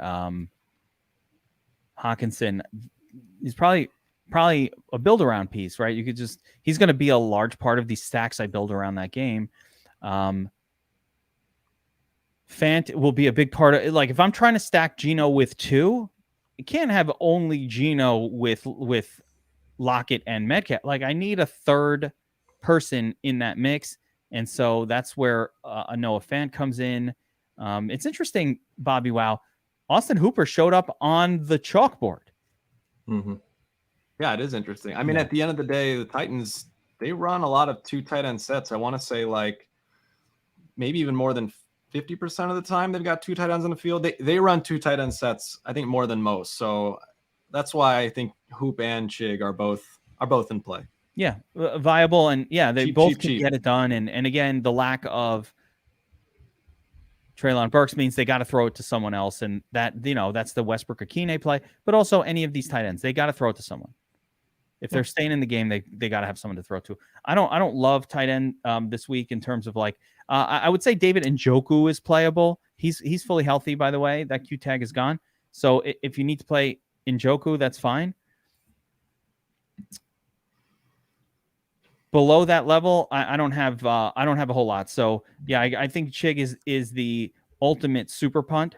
Speaker 1: Hawkinson. He's probably probably a build around piece, right? He's going to be a large part of these stacks I build around that game. Fant will be a big part of, like, if I'm trying to stack Geno with 2, you can't have only Geno with Lockett and Metcalf. Like, I need a third person in that mix. And so that's where a Noah Fant comes in. It's interesting, BobbyWow. Austin Hooper showed up on the chalkboard.
Speaker 2: Mm-hmm. Yeah, it is interesting. I mean, at the end of the day, the Titans, they run a lot of 2 tight end sets. I want to say like maybe even more than 50% of the time they've got 2 tight ends on the field. They run 2 tight end sets, I think, more than most. So that's why I think Hoop and Chig are both in play.
Speaker 1: Yeah, viable, and they both can
Speaker 2: cheap.
Speaker 1: get it done. And again, the lack of Treylon Burks means they got to throw it to someone else, and that, that's the Westbrook Akine play. But also any of these tight ends, they got to throw it to someone. If they're staying in the game, they got to have someone to throw to. I don't love tight end this week in terms of like I would say David Njoku is playable. He's fully healthy, by the way. That Q tag is gone. So if you need to play Njoku, that's fine. Below that level, I don't have a whole lot. So yeah, I think Chig is the ultimate super punt.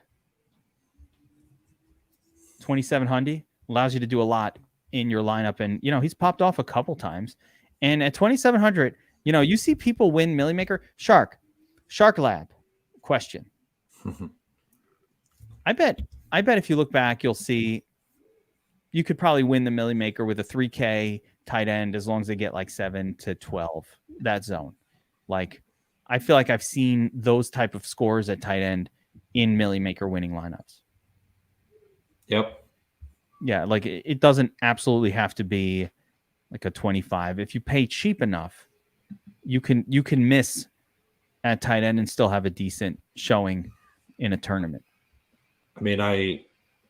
Speaker 1: 2,700 allows you to do a lot in your lineup, and he's popped off a couple times. And at 2,700, you see people win Millie Maker. Shark Lab question. I bet if you look back, you'll see you could probably win the Millie Maker with a 3K tight end as long as they get like 7 to 12, that zone. Like, I feel like I've seen those type of scores at tight end in Millie Maker winning lineups.
Speaker 3: Yep.
Speaker 1: Yeah, like it doesn't absolutely have to be like a 25. If you pay cheap enough, you can miss at tight end and still have a decent showing in a tournament.
Speaker 3: I mean, I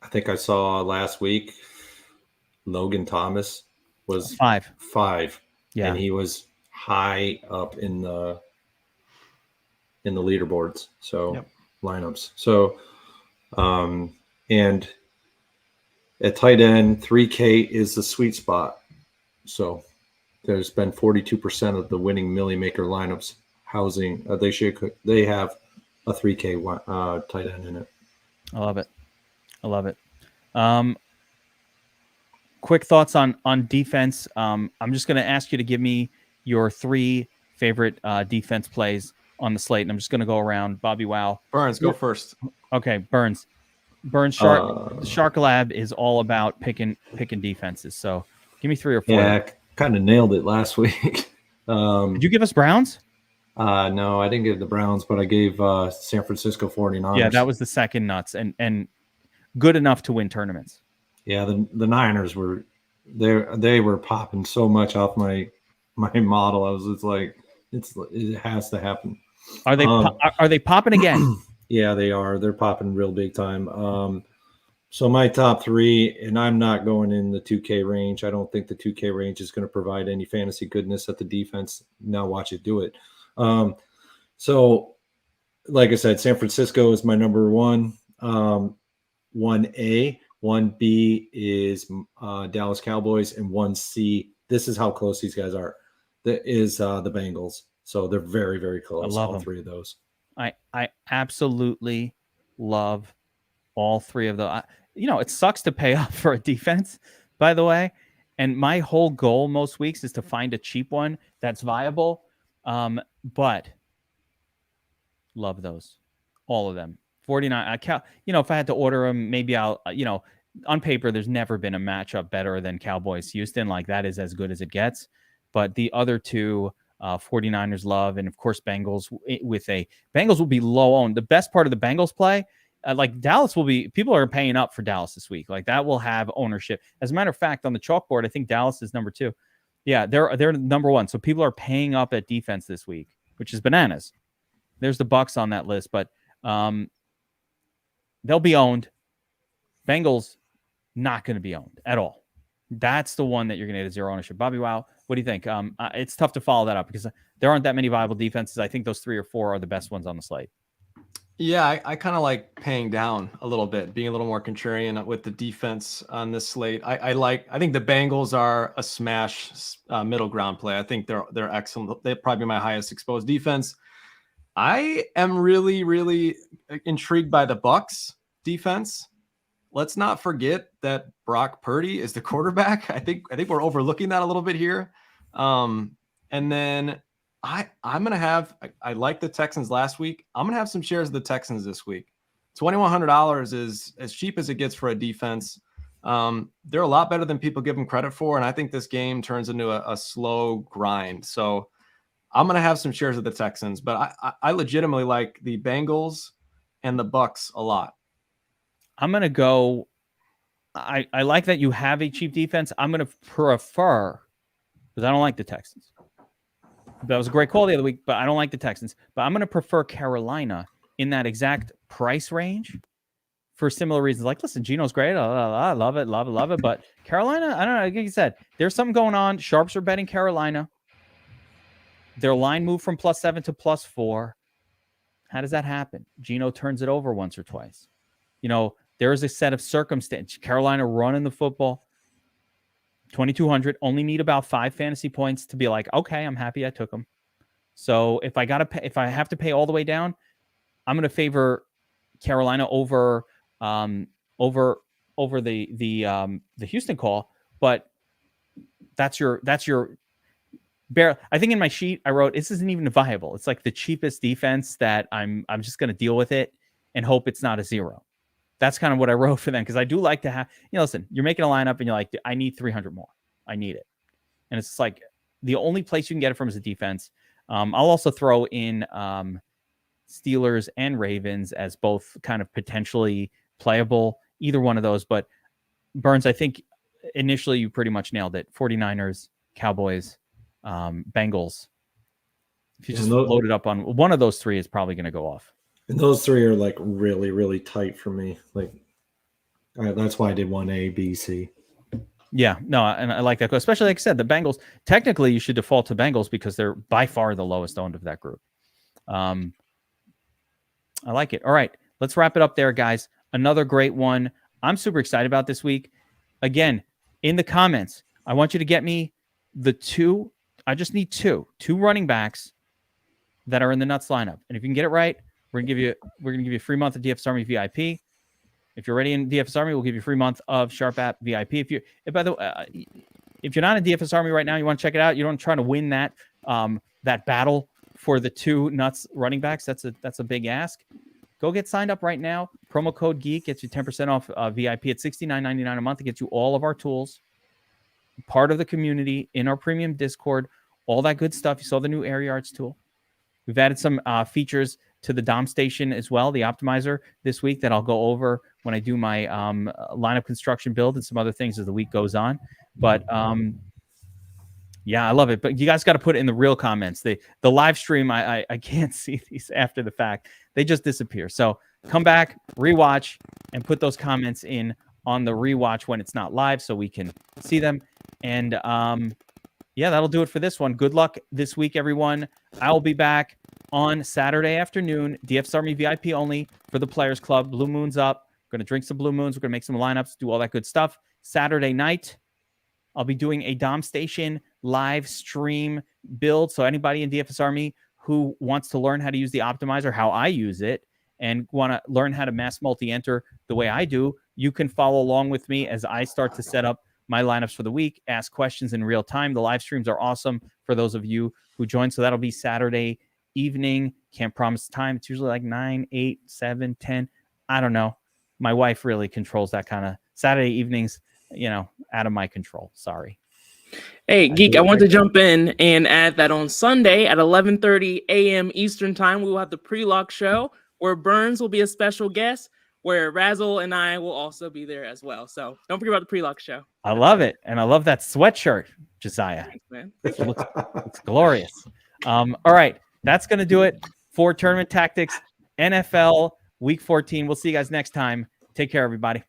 Speaker 3: think I saw last week Logan Thomas was
Speaker 1: 5.
Speaker 3: Yeah. And he was high up in the leaderboards. So lineups. So and at tight end, 3K is the sweet spot. So there's been 42% of the winning Millie Maker lineups housing. They have a 3K tight end in it.
Speaker 1: I love it. Quick thoughts on defense. I'm just going to ask you to give me your 3 favorite defense plays on the slate, and I'm just going to go around. BobbyWow.
Speaker 2: Burns, go first.
Speaker 1: Okay, Burns. Shark Lab is all about picking defenses. So give me 3 or 4.
Speaker 3: Yeah, I kind of nailed it last week.
Speaker 1: Did you give us Browns?
Speaker 3: No, I didn't give the Browns, but I gave San Francisco 49ers.
Speaker 1: Yeah, that was the second nuts and good enough to win tournaments.
Speaker 3: Yeah, the Niners were they were popping so much off my model. I was just like, it has to happen.
Speaker 1: Are they popping again?
Speaker 3: Yeah, they are. They're popping real big time. So my top 3, and I'm not going in the 2K range. I don't think the 2K range is going to provide any fantasy goodness at the defense. Now watch it do it. So like I said, San Francisco is my number 1. 1A, 1B is Dallas Cowboys, and 1C. This is how close these guys are. That is the Bengals. So they're very, very close.
Speaker 1: I love
Speaker 3: all
Speaker 1: them.
Speaker 3: 3 of those.
Speaker 1: I absolutely love all 3 of those. It sucks to pay up for a defense, by the way. And my whole goal most weeks is to find a cheap one that's viable. But love those, all of them. 49. If I had to order them, maybe I'll. On paper, there's never been a matchup better than Cowboys Houston. Like, that is as good as it gets. But the other 2. 49ers love, and of course Bengals Bengals will be low owned. The best part of the Bengals play, like Dallas people are paying up for Dallas this week. Like, that will have ownership. As a matter of fact, on the chalkboard, I think Dallas is number 2. Yeah, they're number 1. So people are paying up at defense this week, which is bananas. There's the Bucks on that list, but they'll be owned. Bengals not going to be owned at all. That's the one that you're going to get a 0 ownership. BobbyWow, what do you think? It's tough to follow that up because there aren't that many viable defenses. I think those 3 or 4 are the best ones on the slate.
Speaker 2: Yeah, I kind of like paying down a little bit, being a little more contrarian with the defense on this slate. I think the Bengals are a smash middle ground play. I think they're excellent. They're probably my highest exposed defense. I am really, really intrigued by the Bucks defense. Let's not forget that Brock Purdy is the quarterback. I think we're overlooking that a little bit here. And then I'm gonna have I like the Texans last week. I'm gonna have some shares of the Texans this week. $2,100 is as cheap as it gets for a defense. They're a lot better than people give them credit for, and I think this game turns into a slow grind. So I'm gonna have some shares of the Texans, but I legitimately like the Bengals and the Bucks a lot.
Speaker 1: I'm gonna go. I like that you have a cheap defense. I'm gonna prefer, because I don't like the Texans. That was a great call the other week, but I don't like the Texans. But I'm going to prefer Carolina in that exact price range for similar reasons. Like, listen, Geno's great. I love it, love it, love it. But Carolina, I don't know. Like you said, there's something going on. Sharps are betting Carolina. Their line moved from +7 to +4. How does that happen? Geno turns it over once or twice. You know, there is a set of circumstances. Carolina running the football. 2,200, only need about 5 fantasy points to be like, okay, I'm happy I took them. So if I have to pay all the way down, I'm going to favor Carolina over the Houston call. But that's your bear. I think in my sheet I wrote this isn't even viable. It's like the cheapest defense that I'm just going to deal with it and hope it's not a 0. That's kind of what I wrote for them, because I do like to have, listen, you're making a lineup and you're like, I need 300 more. I need it. And it's like the only place you can get it from is a defense. I'll also throw in Steelers and Ravens as both kind of potentially playable, either one of those. But Burns, I think initially you pretty much nailed it. 49ers, Cowboys, Bengals. If you just load it up on one of those 3 is probably going to go off.
Speaker 3: And those 3 are like really, really tight for me. Like, that's why I did 1A, B, C.
Speaker 1: Yeah, no, and I like that. Especially, like I said, the Bengals, technically you should default to Bengals because they're by far the lowest owned of that group. I like it. All right, let's wrap it up there, guys. Another great one. I'm super excited about this week. Again, in the comments, I want you to get me the 2. I just need 2 running backs that are in the nuts lineup. And if you can get it right, we're gonna give you a free month of DFS Army VIP. If you're already in DFS Army, we'll give you a free month of Sharp App VIP. If you're not in DFS Army right now, you want to check it out. You don't try to win that battle for the 2 nuts running backs. That's a big ask. Go get signed up right now. Promo code Geek gets you 10% off VIP at $69.99 a month. It gets you all of our tools, part of the community in our premium Discord, all that good stuff. You saw the new Air Yards tool. We've added some features to the Dom station as well, the optimizer this week, that I'll go over when I do my lineup construction build and some other things as the week goes on. But yeah, I love it. But you guys got to put it in the real comments. The live stream, I can't see these after the fact. They just disappear. So come back, rewatch, and put those comments in on the rewatch when it's not live so we can see them. And yeah, that'll do it for this one. Good luck this week, everyone. I'll be back on Saturday afternoon, DFS Army VIP only for the Players Club. Blue Moon's up. We're going to drink some Blue Moons. We're going to make some lineups, do all that good stuff. Saturday night, I'll be doing a Dom Station live stream build. So anybody in DFS Army who wants to learn how to use the optimizer, how I use it, and want to learn how to mass multi-enter the way I do, you can follow along with me as I start to set up my lineups for the week, ask questions in real time. The live streams are awesome for those of you who join. So that'll be Saturday evening. Can't promise time. It's usually like 9, 8, 7, 10. I don't know. My wife really controls that kind of Saturday evenings, out of my control. Sorry.
Speaker 4: Hey, Geek, I want to jump in and add that on Sunday at 11:30 a.m. Eastern Time, we will have the pre-lock show where Burns will be a special guest, where Razzle and I will also be there as well. So don't forget about the pre-lock show.
Speaker 1: I love it. And I love that sweatshirt, Josiah.
Speaker 4: Thanks, man.
Speaker 1: It looks glorious. All right. That's going to do it for Tournament Tactics NFL Week 14. We'll see you guys next time. Take care, everybody.